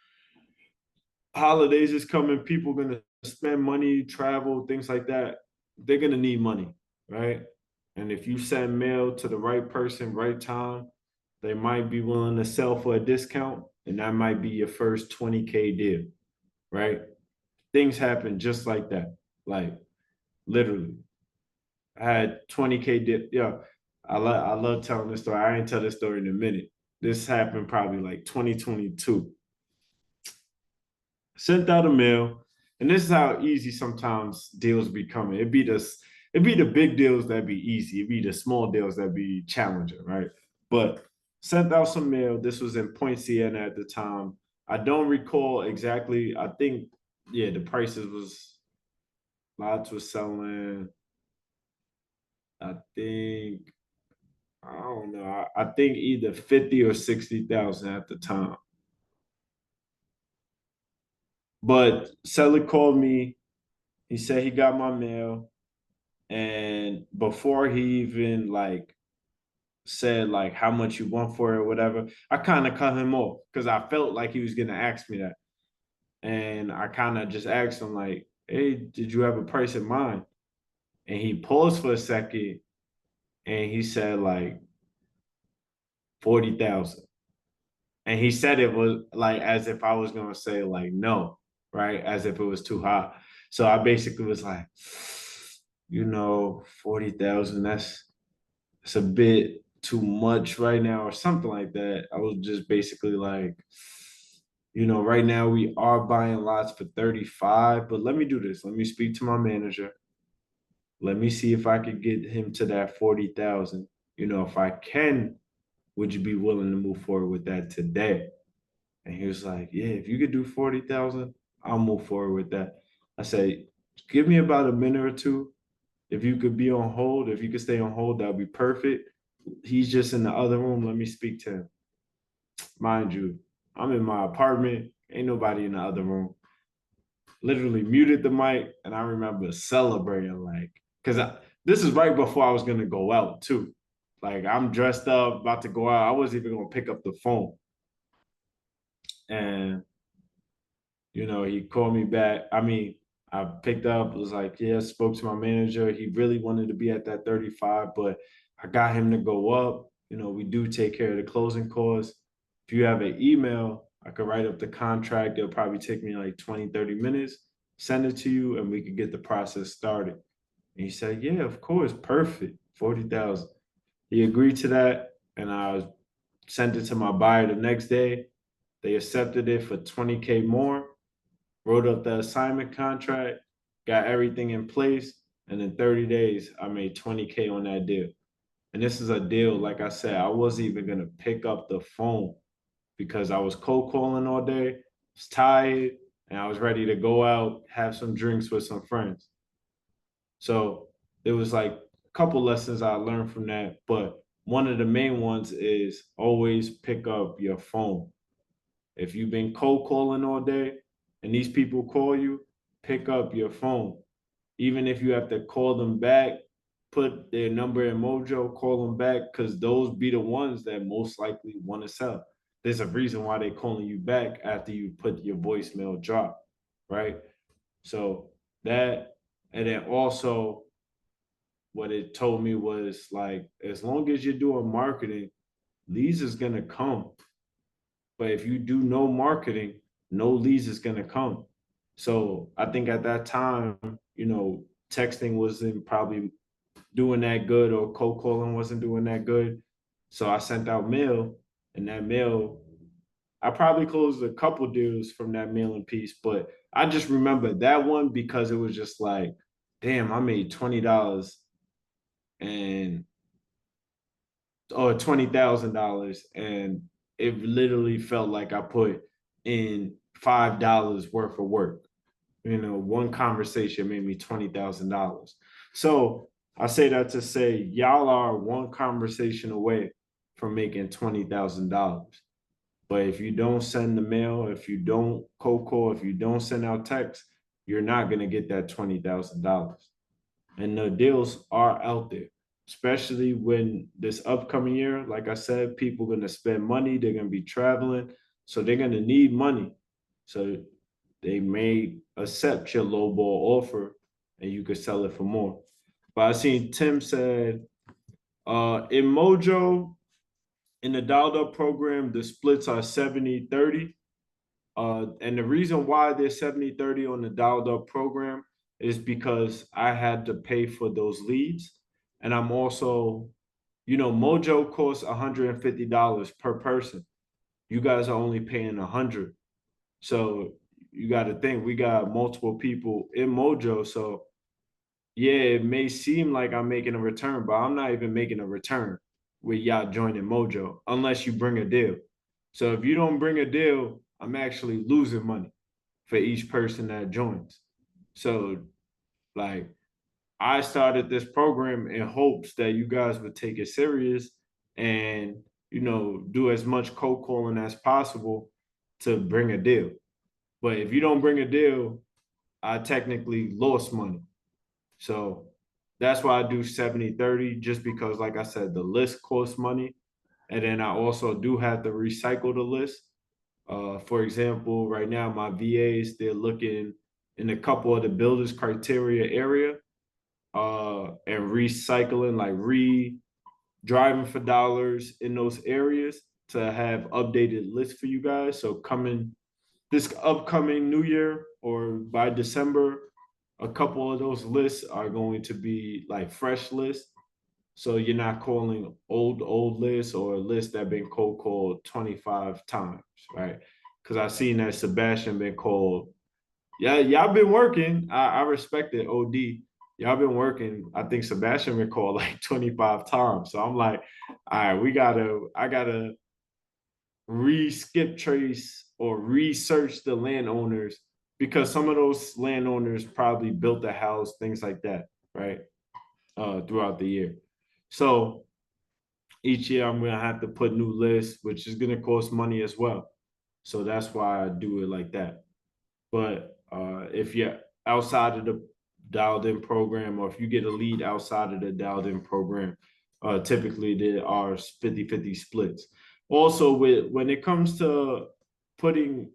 A: holidays is coming, people gonna spend money, travel, things like that. They're gonna need money, right? And if you send mail to the right person, right time, they might be willing to sell for a discount, and that might be your first 20K deal, right? Things happen just like that. Like literally. I had 20K deal. Yeah, I love telling this story. I ain't tell this story in a minute. This happened probably like 2022. Sent out a mail, and this is how easy sometimes deals be coming. It'd be the big deals that be easy. It'd be the small deals that be challenging, right? But sent out some mail. This was in Point Siena at the time. I don't recall exactly. I think yeah, the prices was lots was selling. I think I don't know. I think either 50 or 60,000 at the time. But seller called me. He said he got my mail. And before he even like said like how much you want for it or whatever, I kind of cut him off because I felt like he was gonna ask me that. And I kind of just asked him like, hey, did you have a price in mind? And he paused for a second and he said like 40,000. And he said it was like as if I was gonna say like no, right? As if it was too hot. So I basically was like, 40,000, that's it's a bit too much right now or something like that. I was just basically like, right now we are buying lots for 35, but let me do this. Let me speak to my manager. Let me see if I could get him to that 40,000. If I can, would you be willing to move forward with that today? And he was like, yeah, if you could do 40,000, I'll move forward with that. I said, give me about a minute or two. If you could be on hold, if you could stay on hold, that would be perfect. He's just in the other room. Let me speak to him. Mind you, I'm in my apartment. Ain't nobody in the other room. Literally muted the mic. And I remember celebrating, like, because this is right before I was going to go out, too. Like, I'm dressed up, about to go out. I wasn't even going to pick up the phone. And he called me back. I mean, I picked up, was like, yeah, spoke to my manager. He really wanted to be at that 35, but I got him to go up. We do take care of the closing costs. If you have an email, I could write up the contract. It'll probably take me like 20, 30 minutes, send it to you, and we could get the process started. And he said, yeah, of course, perfect, 40,000. He agreed to that, and I sent it to my buyer the next day. They accepted it for 20K more, wrote up the assignment contract, got everything in place, and in 30 days, I made 20K on that deal. And this is a deal, like I said, I wasn't even gonna pick up the phone because I was cold calling all day, was tired, and I was ready to go out, have some drinks with some friends. So there was like a couple lessons I learned from that, but one of the main ones is always pick up your phone. If you've been cold calling all day and these people call you, pick up your phone. Even if you have to call them back, put their number in Mojo, call them back, because those be the ones that most likely want to sell. There's a reason why they're calling you back after you put your voicemail drop, right? So That, and then also what it told me was like, as long as you're doing marketing, leads is gonna come. But if you do no marketing, no leads is gonna come. So I think at that time, texting wasn't probably doing that good, or cold calling wasn't doing that good. So I sent out mail, and that mail, I probably closed a couple deals from that mailing piece, but I just remember that one because it was just like, damn, I made $20 and or $20,000, and it literally felt like I put in $5 worth of work. One conversation made me $20,000. So I say that to say y'all are one conversation away from making $20,000. But if you don't send the mail, if you don't cold call, if you don't send out text, you're not gonna get that $20,000. And the deals are out there, especially when this upcoming year, like I said, people are gonna spend money, they're gonna be traveling, so they're gonna need money. So they may accept your low ball offer and you could sell it for more. But I seen Tim said, in Mojo, in the dialed up program, the splits are 70-30. And the reason why they're 70-30 on the dialed up program is because I had to pay for those leads. And I'm also, Mojo costs $150 per person. You guys are only paying 100. So you got to think we got multiple people in Mojo. So yeah, it may seem like I'm making a return, but I'm not even making a return with y'all joining Mojo unless you bring a deal. So if you don't bring a deal, I'm actually losing money for each person that joins. So like I started this program in hopes that you guys would take it serious and do as much cold calling as possible to bring a deal. But if you don't bring a deal, I technically lost money. So that's why I do 70-30, just because, like I said, the list costs money. And then I also do have to recycle the list. For example, right now, my VAs, they're looking in a couple of the builders criteria area and recycling, like driving for dollars in those areas to have updated lists for you guys. So coming this upcoming new year or by December, a couple of those lists are going to be like fresh lists. So you're not calling old lists or lists that have been cold called 25 times, right? Because I've seen that Sebastian been called. Yeah, y'all been working. I respect it, OD. Y'all been working. I think Sebastian been called like 25 times. So I'm like, all right, I gotta re-skip trace or research the landowners, because some of those landowners probably built a house, things like that, right? Throughout the year. So each year I'm gonna have to put new lists, which is gonna cost money as well. So that's why I do it like that. But if you're outside of the dialed in program, or if you get a lead outside of the dialed in program, typically there are 50-50 splits. Also, when it comes to putting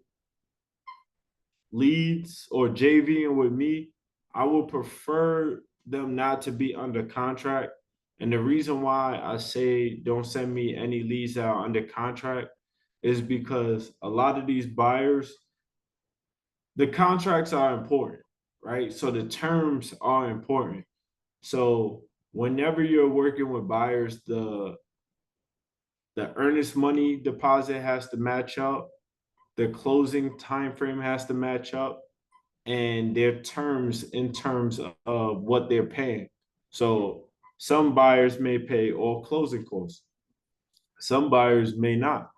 A: leads or JVing with me, I would prefer them not to be under contract. And the reason why I say don't send me any leads that are under contract is because a lot of these buyers, the contracts are important, right? So the terms are important. So whenever you're working with buyers, the earnest money deposit has to match up, the closing time frame has to match up, and their terms in terms of what they're paying. So some buyers may pay all closing costs. Some buyers may not.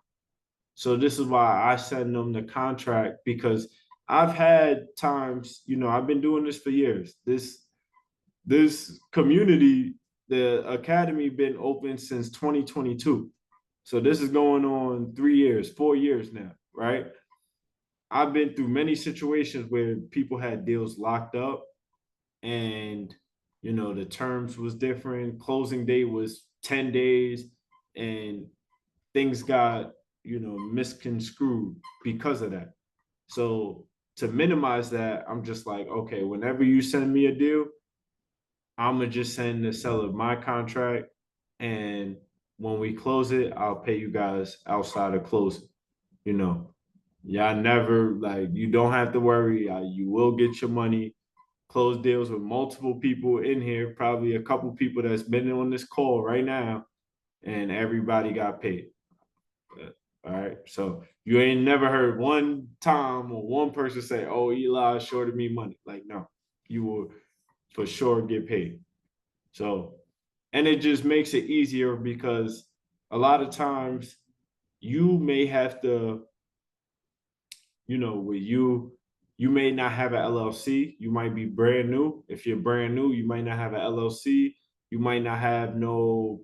A: So this is why I send them the contract, because I've had times, I've been doing this for years. This community, the academy, been open since 2022. So this is going on 3 years, 4 years now, right? I've been through many situations where people had deals locked up, and the terms was different. Closing date was 10 days, and things got misconstrued because of that. So to minimize that, I'm just like, okay, whenever you send me a deal, I'm gonna just send the seller my contract, and when we close it, I'll pay you guys outside of closing. You know, y'all never like you don't have to worry. You will get your money. Close deals with multiple people in here, probably a couple people that's been on this call right now, and everybody got paid. All right. So you ain't never heard one time or one person say, "Oh, Eli shorted me money." Like, no, you will for sure get paid. So, and it just makes it easier because a lot of times you may have to, with you may not have an LLC. You might be brand new. If you're brand new, you might not have an LLC. You might not have no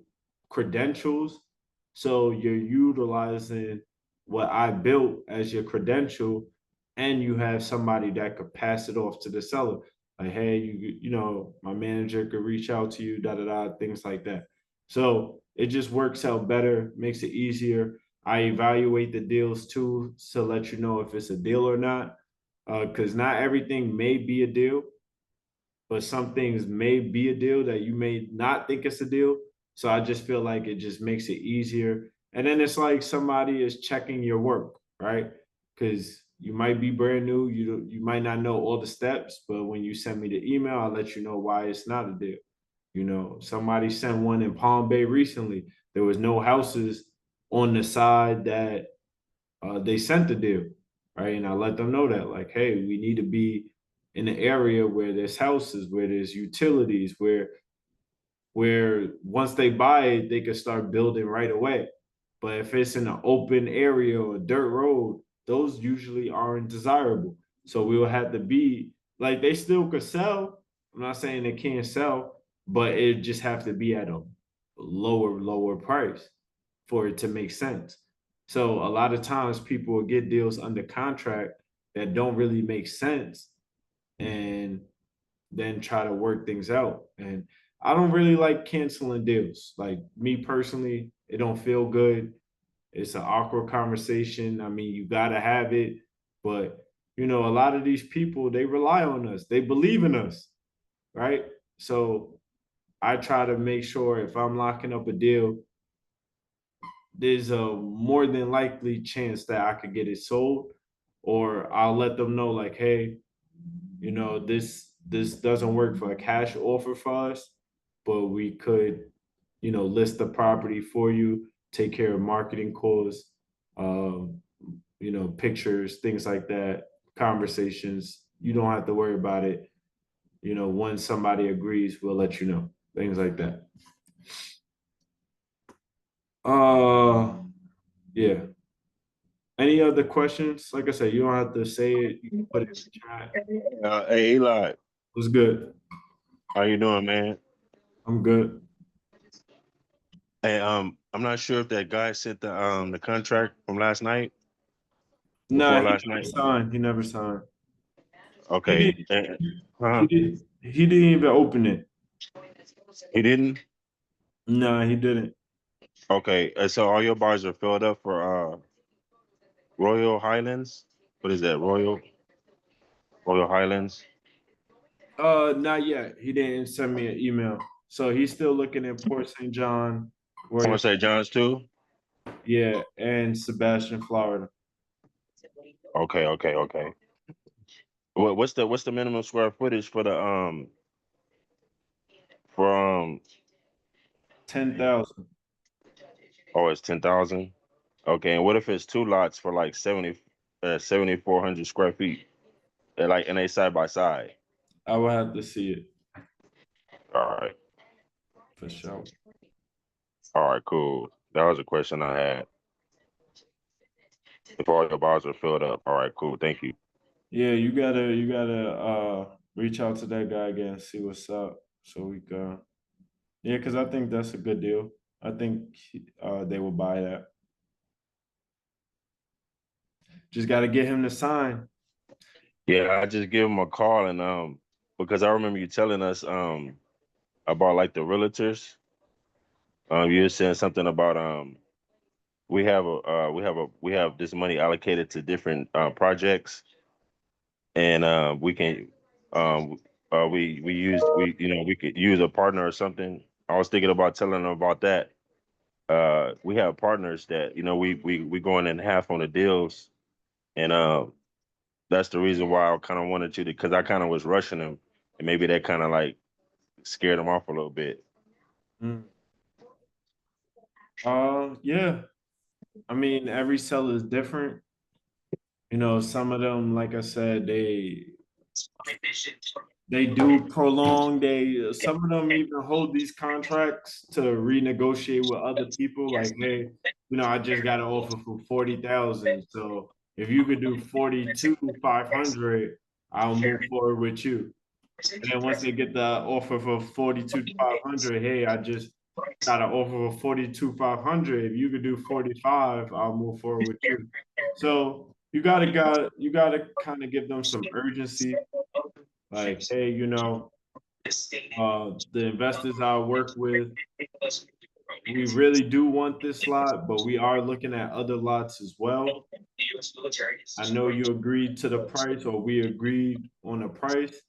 A: credentials. So you're utilizing what I built as your credential, and you have somebody that could pass it off to the seller. Like, hey, my manager could reach out to you, da da da, things like that. So it just works out better, makes it easier. I evaluate the deals too to let you know if it's a deal or not. Because not everything may be a deal, but some things may be a deal that you may not think it's a deal. So I just feel like it just makes it easier. And then it's like somebody is checking your work, right? Because you might be brand new, you might not know all the steps, but when you send me the email, I'll let you know why it's not a deal. Somebody sent one in Palm Bay recently. There was no houses on the side that they sent the deal, right? And I let them know that, like, hey, we need to be in an area where there's houses, where there's utilities, where once they buy it, they can start building right away. But if it's in an open area or a dirt road, those usually aren't desirable. So we will have to be like they still could sell. I'm not saying they can't sell, but it just have to be at a lower price for it to make sense. So a lot of times people will get deals under contract that don't really make sense and then try to work things out. And I don't really like canceling deals. Like me personally, it don't feel good. It's an awkward conversation. I mean, you gotta have it, but a lot of these people they rely on us. They believe in us, right? So I try to make sure if I'm locking up a deal, there's a more than likely chance that I could get it sold, or I'll let them know like, hey, this doesn't work for a cash offer for us, but we could, list the property for you, take care of marketing costs, pictures, things like that, conversations. You don't have to worry about it. Once somebody agrees, we'll let you know. Things like that. Yeah. Any other questions? Like I said, you don't have to say it. You can put it in the chat.
B: Hey Eli,
A: What's good?
B: how you doing, man?
A: I'm good.
B: Hey, I'm not sure if that guy sent the contract from last night,
A: Nah,
B: before
A: he
B: last
A: never
B: night.
A: signed. He never signed. He
B: Okay,
A: didn't.
B: huh?
A: He didn't even open it.
B: He didn't.
A: Nah, he didn't.
B: Okay, so all your bars are filled up for Royal Highlands. What is that? Royal Highlands.
A: Not yet. He didn't send me an email. So he's still looking at Port St. John, Royal,
B: Port St. John's too.
A: yeah, and Sebastian, Florida.
B: Okay. What's the minimum square footage for the for
A: 10,000.
B: oh, it's 10,000. Okay, and what if it's two lots for like 7,400 square feet? And they side by side.
A: I will have to see it
B: All right.
A: for sure.
B: All right, cool. That was a question I had. If all your bars are filled up. All right, cool. Thank you.
A: Yeah, you gotta reach out to that guy again, see what's up, so we can. Yeah, because I think that's a good deal. I think they will buy that. Just got to get him to sign.
B: Yeah, I just give him a call and because I remember you telling us about like the realtors. You were saying something about we have this money allocated to different projects, and we can we could use a partner or something. I was thinking about telling them about that. We have partners that we going in half on the deals, and that's the reason why I kind of wanted to, because I kind of was rushing them, and maybe that kind of like scared them off a little bit.
A: Mm. Yeah. I mean, every seller is different. Some of them, like I said, they do prolong. Some of them even hold these contracts to renegotiate with other people. Like, hey, I just got an offer for 40,000. So if you could do 42,500, I'll move forward with you. And then once they get the offer for 42,500, hey, I just got an offer for 42,500. If you could do 45, I'll move forward with you. So you gotta kind of give them some urgency. Like, hey, the investors I work with, we really do want this lot, but we are looking at other lots as well. I know you agreed to the price, or we agreed on a price.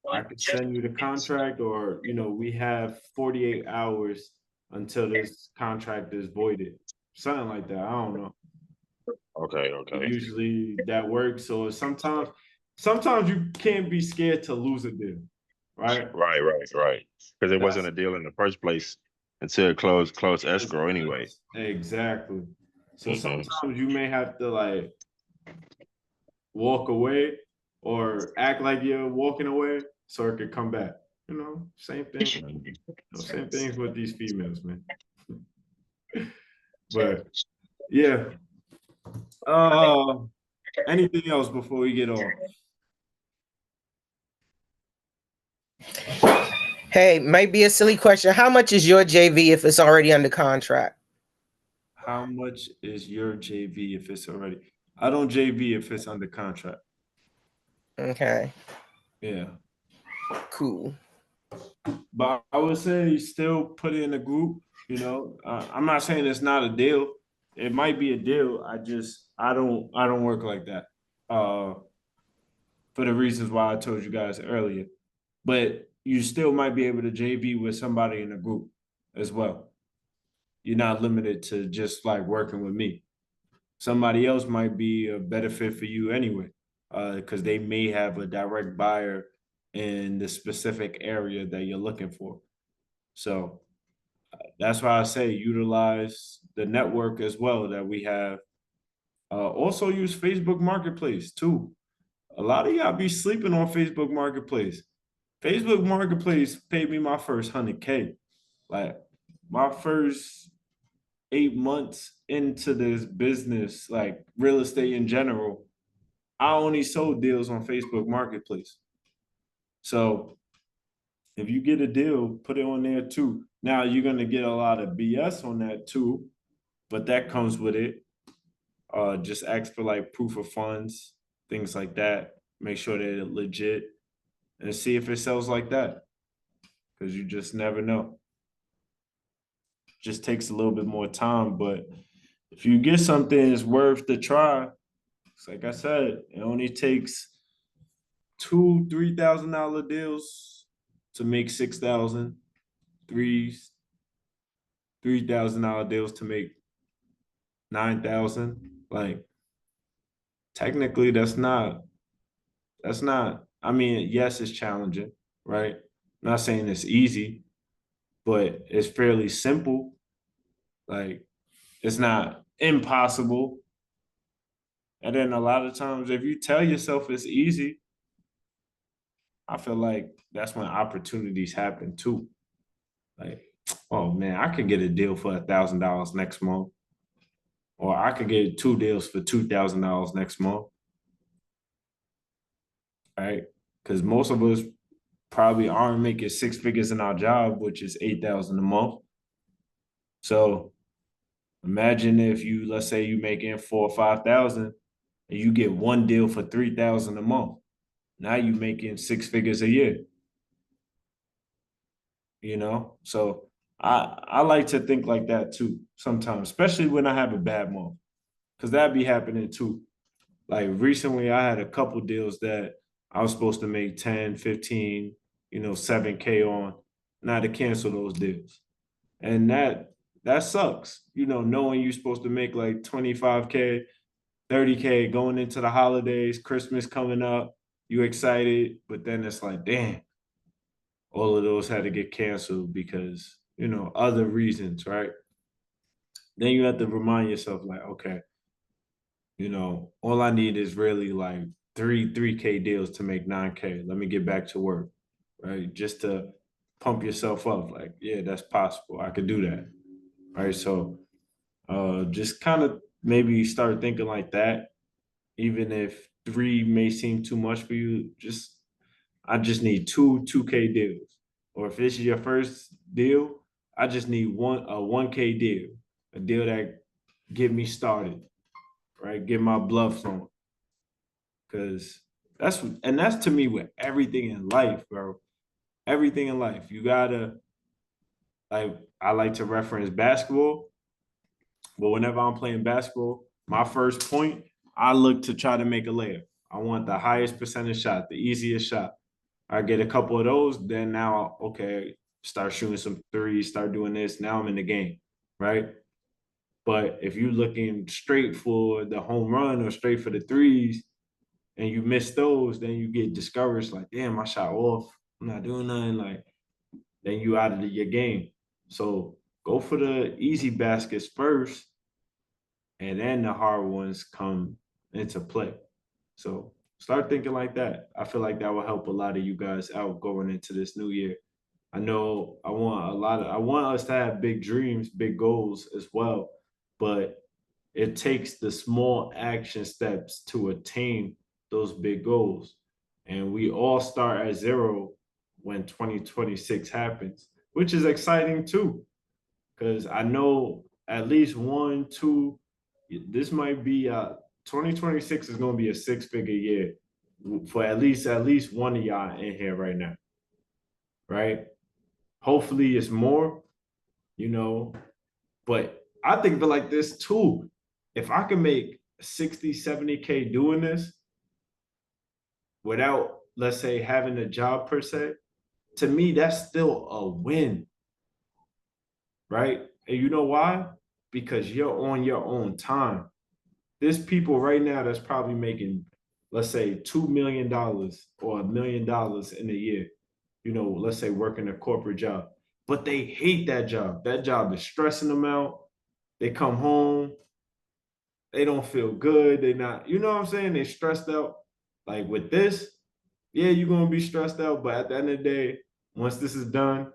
A: I could send you the contract, or we have 48 hours until this contract is voided. Something like that. I don't know.
B: Okay, okay.
A: Usually that works. So sometimes you can't be scared to lose a deal, right?
B: Right. Because it wasn't
A: That's
B: a deal in the first place until it closed escrow anyway.
A: exactly. So
B: Hmm.
A: sometimes you may have to like walk away or act like you're walking away so it could come back. Same thing. Same things with these females, man. But yeah. Uh, anything else before we get off?
C: Hey, might be a silly question. How much is your JV if it's already under contract?
A: How much is your JV if it's already? I don't JV if it's under contract.
C: Okay,
A: Yeah.
C: cool.
A: But I would say still put it in a group. I'm not saying it's not a deal. It might be a deal. I don't work like that. Uh, for the reasons why I told you guys earlier. But you still might be able to JV with somebody in a group as well. You're not limited to just like working with me. Somebody else might be a better fit for you anyway, because they may have a direct buyer in the specific area that you're looking for. So that's why I say utilize the network as well that we have. Also use Facebook Marketplace too. A lot of y'all be sleeping on Facebook Marketplace. Facebook Marketplace paid me my first 100K. Like my first 8 months into this business, like real estate in general, I only sold deals on Facebook Marketplace. So if you get a deal, put it on there too. Now you're gonna get a lot of BS on that too, but that comes with it. Just ask for like proof of funds, things like that. Make sure they're legit and see if it sells like that. Because you just never know. Just takes a little bit more time, but if you get something it's worth the try, it's like I said, it only takes $2,000-$3,000 deals to make 6,000, $3,000 deals to make 9,000. Like technically that's not, I mean, yes, it's challenging, right? I'm not saying it's easy, but it's fairly simple. Like it's not impossible. And then a lot of times, if you tell yourself it's easy, I feel like that's when opportunities happen too. Like, oh man, I could get a deal for $1,000 next month, or I could get two deals for $2,000 next month, right? Because most of us probably aren't making six figures in our job, which is 8,000 a month. So imagine if you, let's say, you making 4 or 5,000, and you get one deal for 3,000 a month. Now you making six figures a year. So I like to think like that too sometimes, especially when I have a bad month, because that be happening too. Like recently I had a couple deals that I was supposed to make 10, 15, 7K on, and I had to cancel those deals. And that sucks, knowing you're supposed to make like 25K, 30K going into the holidays, Christmas coming up, you excited, but then it's like, damn, all of those had to get canceled because, other reasons, right? Then you have to remind yourself, like, okay, all I need is really like 3K deals to make 9K. Let me get back to work, right? Just to pump yourself up. Like, yeah, that's possible. I could do that. Right. So just kind of maybe start thinking like that. Even if three may seem too much for you, I just need 2K deals. Or if this is your first deal, I just need a 1K deal, a deal that get me started, right? Get my blood flowing. Cause that's to me with everything in life, bro. Everything in life. You gotta, like, I like to reference basketball, but whenever I'm playing basketball, my first point, I look to try to make a layup. I want the highest percentage shot, the easiest shot. I get a couple of those, then now, okay, start shooting some threes, start doing this. Now I'm in the game, right? But if you're looking straight for the home run or straight for the threes and you miss those, then you get discouraged, like, damn, I shot off. I'm not doing nothing. Like, then you out of your game. So go for the easy baskets first, and then the hard ones come into play. So start thinking like that. I feel like that will help a lot of you guys out going into this new year. I know I want us to have big dreams, big goals as well, but it takes the small action steps to attain those big goals. And we all start at zero when 2026 happens, which is exciting too, because I know at least one, two, this might be 2026 is going to be a six-figure year for at least one of y'all in here right now, right? Hopefully it's more, you know, but I think of it like this too. If I can make 60, 70K doing this without, let's say, having a job per se, to me, that's still a win, right? And you know why? Because you're on your own time. There's people right now that's probably making, let's say, $2 million or $1 million in a year, let's say working a corporate job, but they hate that job. That job is stressing them out. They come home, they don't feel good. They not, you know what I'm saying? They stressed out. Like with this, yeah, you're gonna be stressed out, but at the end of the day, once this is done,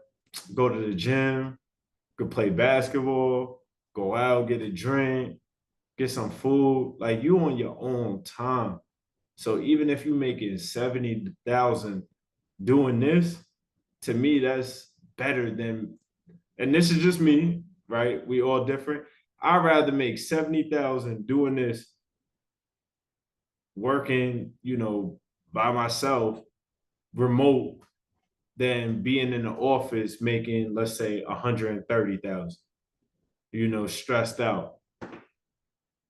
A: go to the gym, go play basketball, go out, get a drink, get some food. Like you on your own time. So even if you're making 70,000 doing this, to me, that's better than, and this is just me, right? We all different. I'd rather make 70,000 doing this, working, by myself, remote, than being in the office making, let's say, 130,000, stressed out,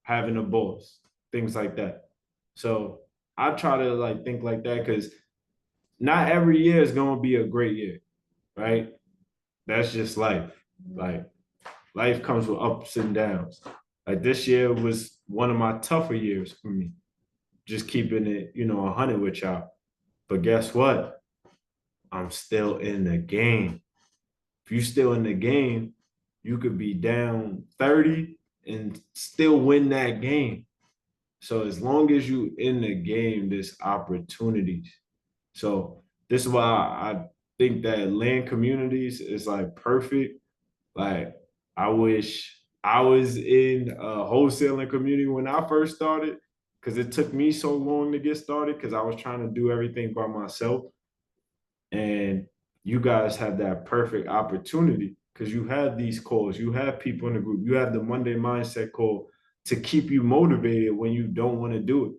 A: having a boss, things like that. So I try to like think like that because not every year is gonna be a great year, right? That's just life. Like life comes with ups and downs. Like this year was one of my tougher years for me, just keeping it, 100 with y'all. But guess what? I'm still in the game. If you still in the game, you could be down 30 and still win that game. So as long as you in the game, there's opportunities. So this is why I think that land communities is like perfect. Like I wish I was in a wholesaling community when I first started, because it took me so long to get started because I was trying to do everything by myself. And you guys have that perfect opportunity because you have these calls, you have people in the group, you have the Monday mindset call to keep you motivated when you don't want to do it.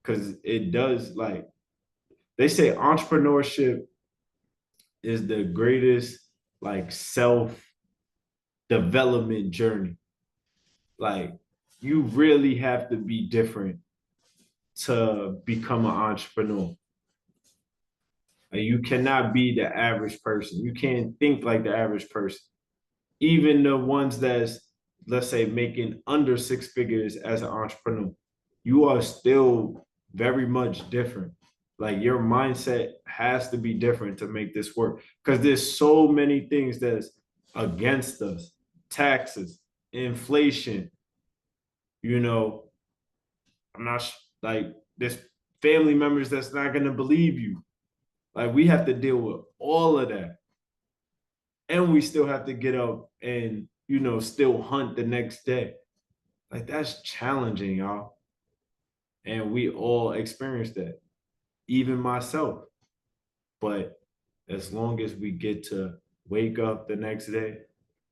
A: Because it does, like they say, entrepreneurship is the greatest like self development journey. Like you really have to be different to become an entrepreneur. Like, you cannot be the average person. You can't think like the average person. Even the ones that's, let's say, making under six figures as an entrepreneur, you are still very much different. Like, your mindset has to be different to make this work, because there's so many things that's against us: taxes, inflation, you know, I'm not like, there's family members that's not going to believe you. Like, we have to deal with all of that, and we still have to get up and, still hunt the next day. Like, that's challenging, y'all. And we all experience that, even myself. But as long as we get to wake up the next day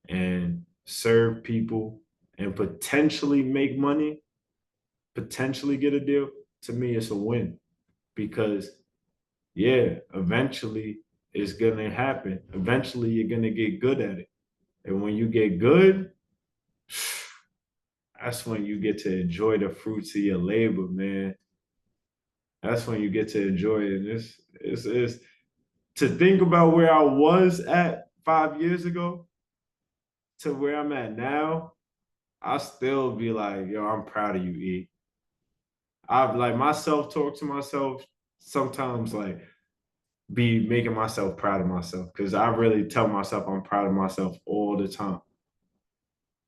A: and serve people and potentially make money, potentially get a deal, to me, it's a win. Because, yeah, eventually it's going to happen. Eventually, you're going to get good at it. And when you get good, that's when you get to enjoy the fruits of your labor, man. That's when you get to enjoy it. And it's to think about where I was at 5 years ago to where I'm at now. I still be like, yo, I'm proud of you, E. I've like, my self talk to myself sometimes, like, be making myself proud of myself, because I really tell myself I'm proud of myself all the time.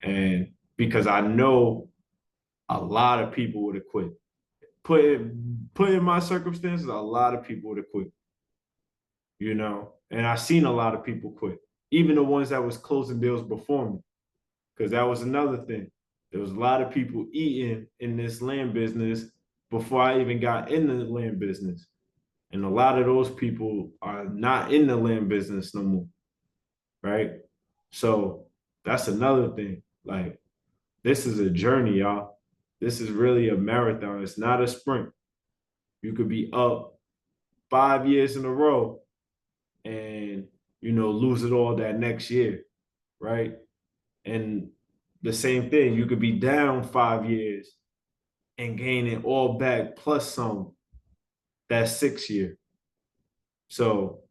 A: And because I know a lot of people would have quit. Put in my circumstances, a lot of people would have quit, and I've seen a lot of people quit, even the ones that was closing deals before me, because that was another thing. There was a lot of people eating in this land business before I even got in the land business. And a lot of those people are not in the land business no more, right? So that's another thing. Like, this is a journey, y'all. This is really a marathon. It's not a sprint. You could be up 5 years in a row and, lose it all that next year, right? And the same thing, you could be down 5 years and gain it all back plus some that 6 year. So,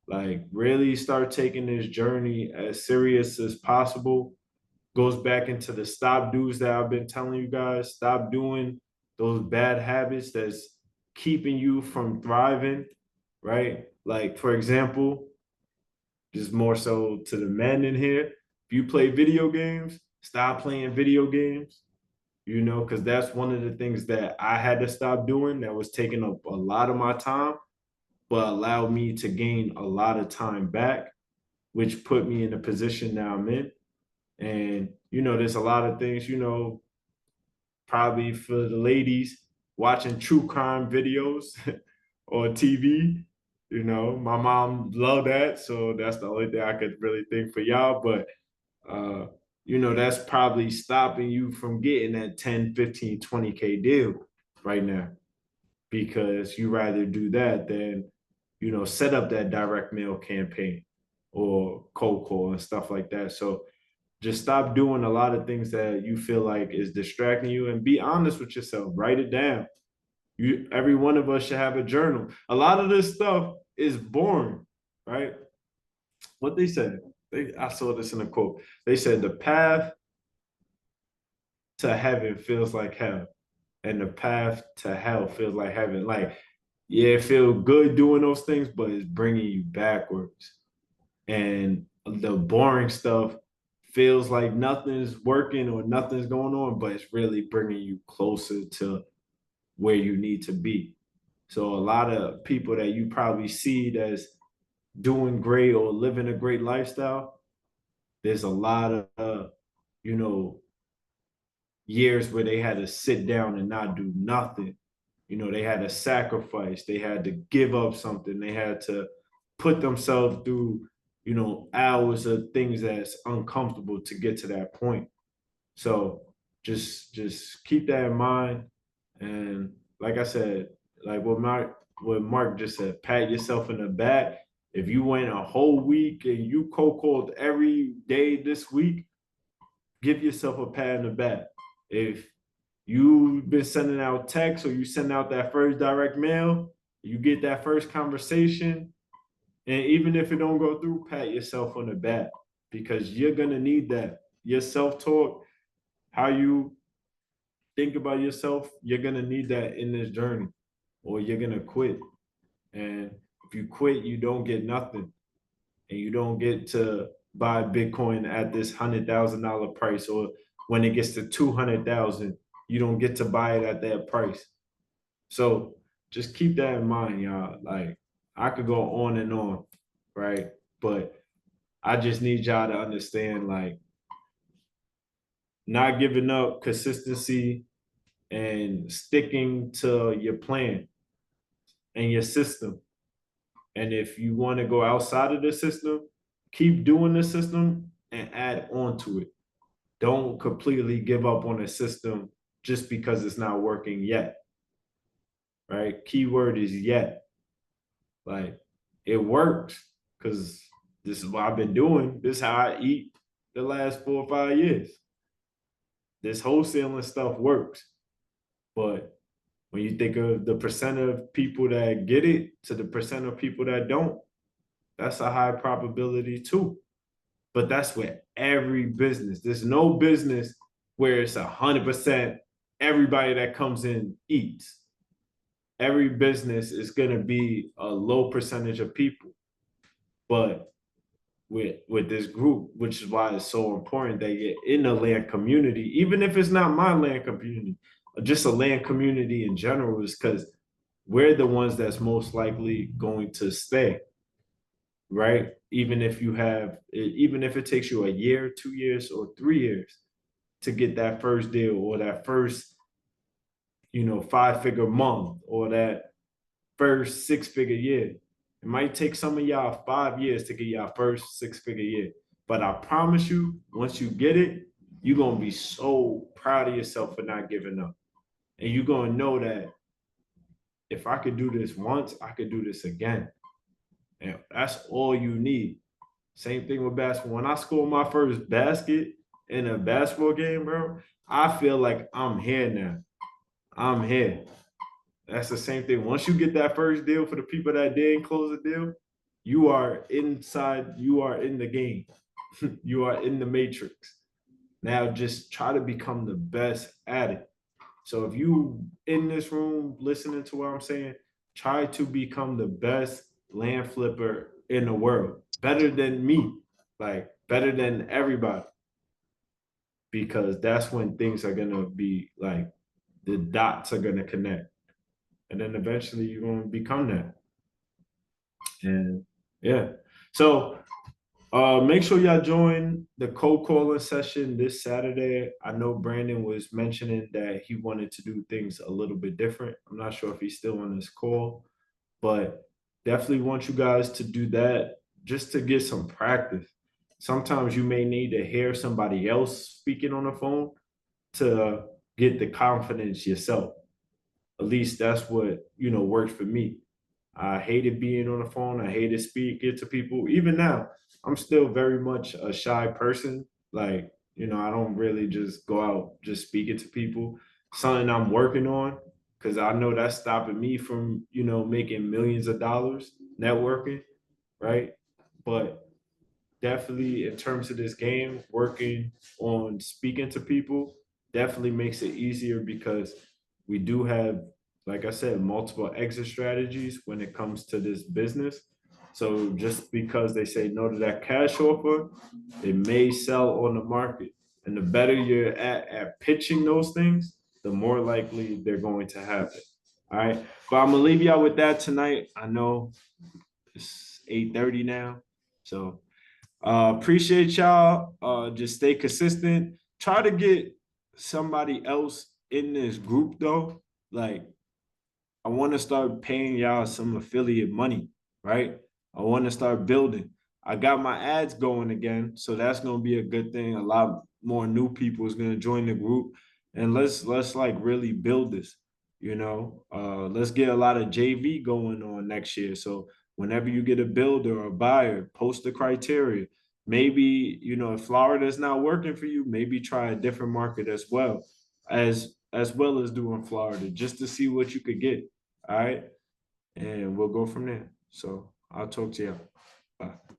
A: like, really start taking this journey as serious as possible. Goes back into the stop do's that I've been telling you guys. Stop doing those bad habits that's keeping you from thriving, right? Like, for example, just more so to the men in here, if you play video games, stop playing video games, because that's one of the things that I had to stop doing that was taking up a lot of my time, but allowed me to gain a lot of time back, which put me in the position that I'm in. And, there's a lot of things, probably for the ladies watching true crime videos on TV. My mom loved that. So that's the only thing I could really think for y'all. But, that's probably stopping you from getting that 10, 15, 20K deal right now, because you rather do that than, set up that direct mail campaign or cold call and stuff like that. So just stop doing a lot of things that you feel like is distracting you, and be honest with yourself. Write it down. Every one of us should have a journal. A lot of this stuff is boring, right? What they said, I saw this in a quote. They said the path to heaven feels like hell, and the path to hell feels like heaven. Like, yeah, it feels good doing those things, but it's bringing you backwards. And the boring stuff feels like nothing's working or nothing's going on, but it's really bringing you closer to where you need to be. So a lot of people that you probably see that's doing great or living a great lifestyle, there's a lot of, you know, years where they had to sit down and not do nothing. They had to sacrifice, they had to give up something, they had to put themselves through, hours of things that's uncomfortable to get to that point. So just keep that in mind. And like I said, like what Mark just said, pat yourself in the back. If you went a whole week and you cold called every day this week, give yourself a pat in the back. If you've been sending out texts or you send out that first direct mail, you get that first conversation, and even if it don't go through, pat yourself on the back because you're gonna need that. Your self-talk, how you think about yourself, you're gonna need that in this journey, or you're gonna quit. And if you quit, you don't get nothing, and you don't get to buy Bitcoin at this $100,000 price, or when it gets to 200,000, you don't get to buy it at that price. So just keep that in mind, y'all. Like I could go on and on, right? But I just need y'all to understand, like, not giving up, consistency, and sticking to your plan and your system. And if you want to go outside of the system, keep doing the system and add on to it. Don't completely give up on the system just because it's not working yet. Right? Keyword is yet. Like it works because this is what I've been doing. This is how I eat the last 4 or 5 years. This wholesaling stuff works. But when you think of the percent of people that get it to the percent of people that don't, that's a high probability too. But that's with every business. There's no business where it's 100% everybody that comes in eats. Every business is going to be a low percentage of people. But with this group, which is why it's so important that you're in the land community, even if it's not my land community, just a land community in general, is because we're the ones that's most likely going to stay, right? Even if it takes you a year, 2 years, or 3 years to get that first deal or that first, 5-figure month or that first 6-figure year. It might take some of y'all 5 years to get y'all first 6-figure year. But I promise you, once you get it, you're going to be so proud of yourself for not giving up. And you're going to know that if I could do this once, I could do this again. And that's all you need. Same thing with basketball. When I scored my first basket in a basketball game, bro, I feel like I'm here now. I'm here. That's the same thing. Once you get that first deal, for the people that didn't close the deal, you are inside, you are in the game. You are in the matrix. Now just try to become the best at it. So if you in this room listening to what I'm saying, try to become the best land flipper in the world. Better than me, like better than everybody. Because that's when things are gonna be like the dots are gonna connect. And then eventually you're gonna become that. And yeah. So make sure y'all join the cold calling session this Saturday. I know Brandon was mentioning that he wanted to do things a little bit different. I'm not sure if he's still on this call, but definitely want you guys to do that just to get some practice. Sometimes you may need to hear somebody else speaking on the phone to get the confidence yourself. At least that's what, works for me. I hated being on the phone. I hated speaking to people. Even now, I'm still very much a shy person. Like, I don't really just go out just speaking to people. Something I'm working on because I know that's stopping me from, making millions of dollars networking, right? But definitely in terms of this game, working on speaking to people definitely makes it easier because we do have, like I said, multiple exit strategies when it comes to this business. So just because they say no to that cash offer, it may sell on the market. And the better you're at pitching those things, the more likely they're going to happen. All right. But I'm gonna leave y'all with that tonight. I know it's 8:30 now. So appreciate y'all. Just stay consistent. Try to get somebody else in this group though. Like I want to start paying y'all some affiliate money, right? I want to start building. I got my ads going again, so that's gonna be a good thing. A lot more new people is gonna join the group, and let's like really build this. Let's get a lot of JV going on next year. So whenever you get a builder or a buyer, post the criteria. Maybe if Florida is not working for you, maybe try a different market as well. As as well as do in Florida, just to see what you could get. All right. And we'll go from there. So I'll talk to you. Bye.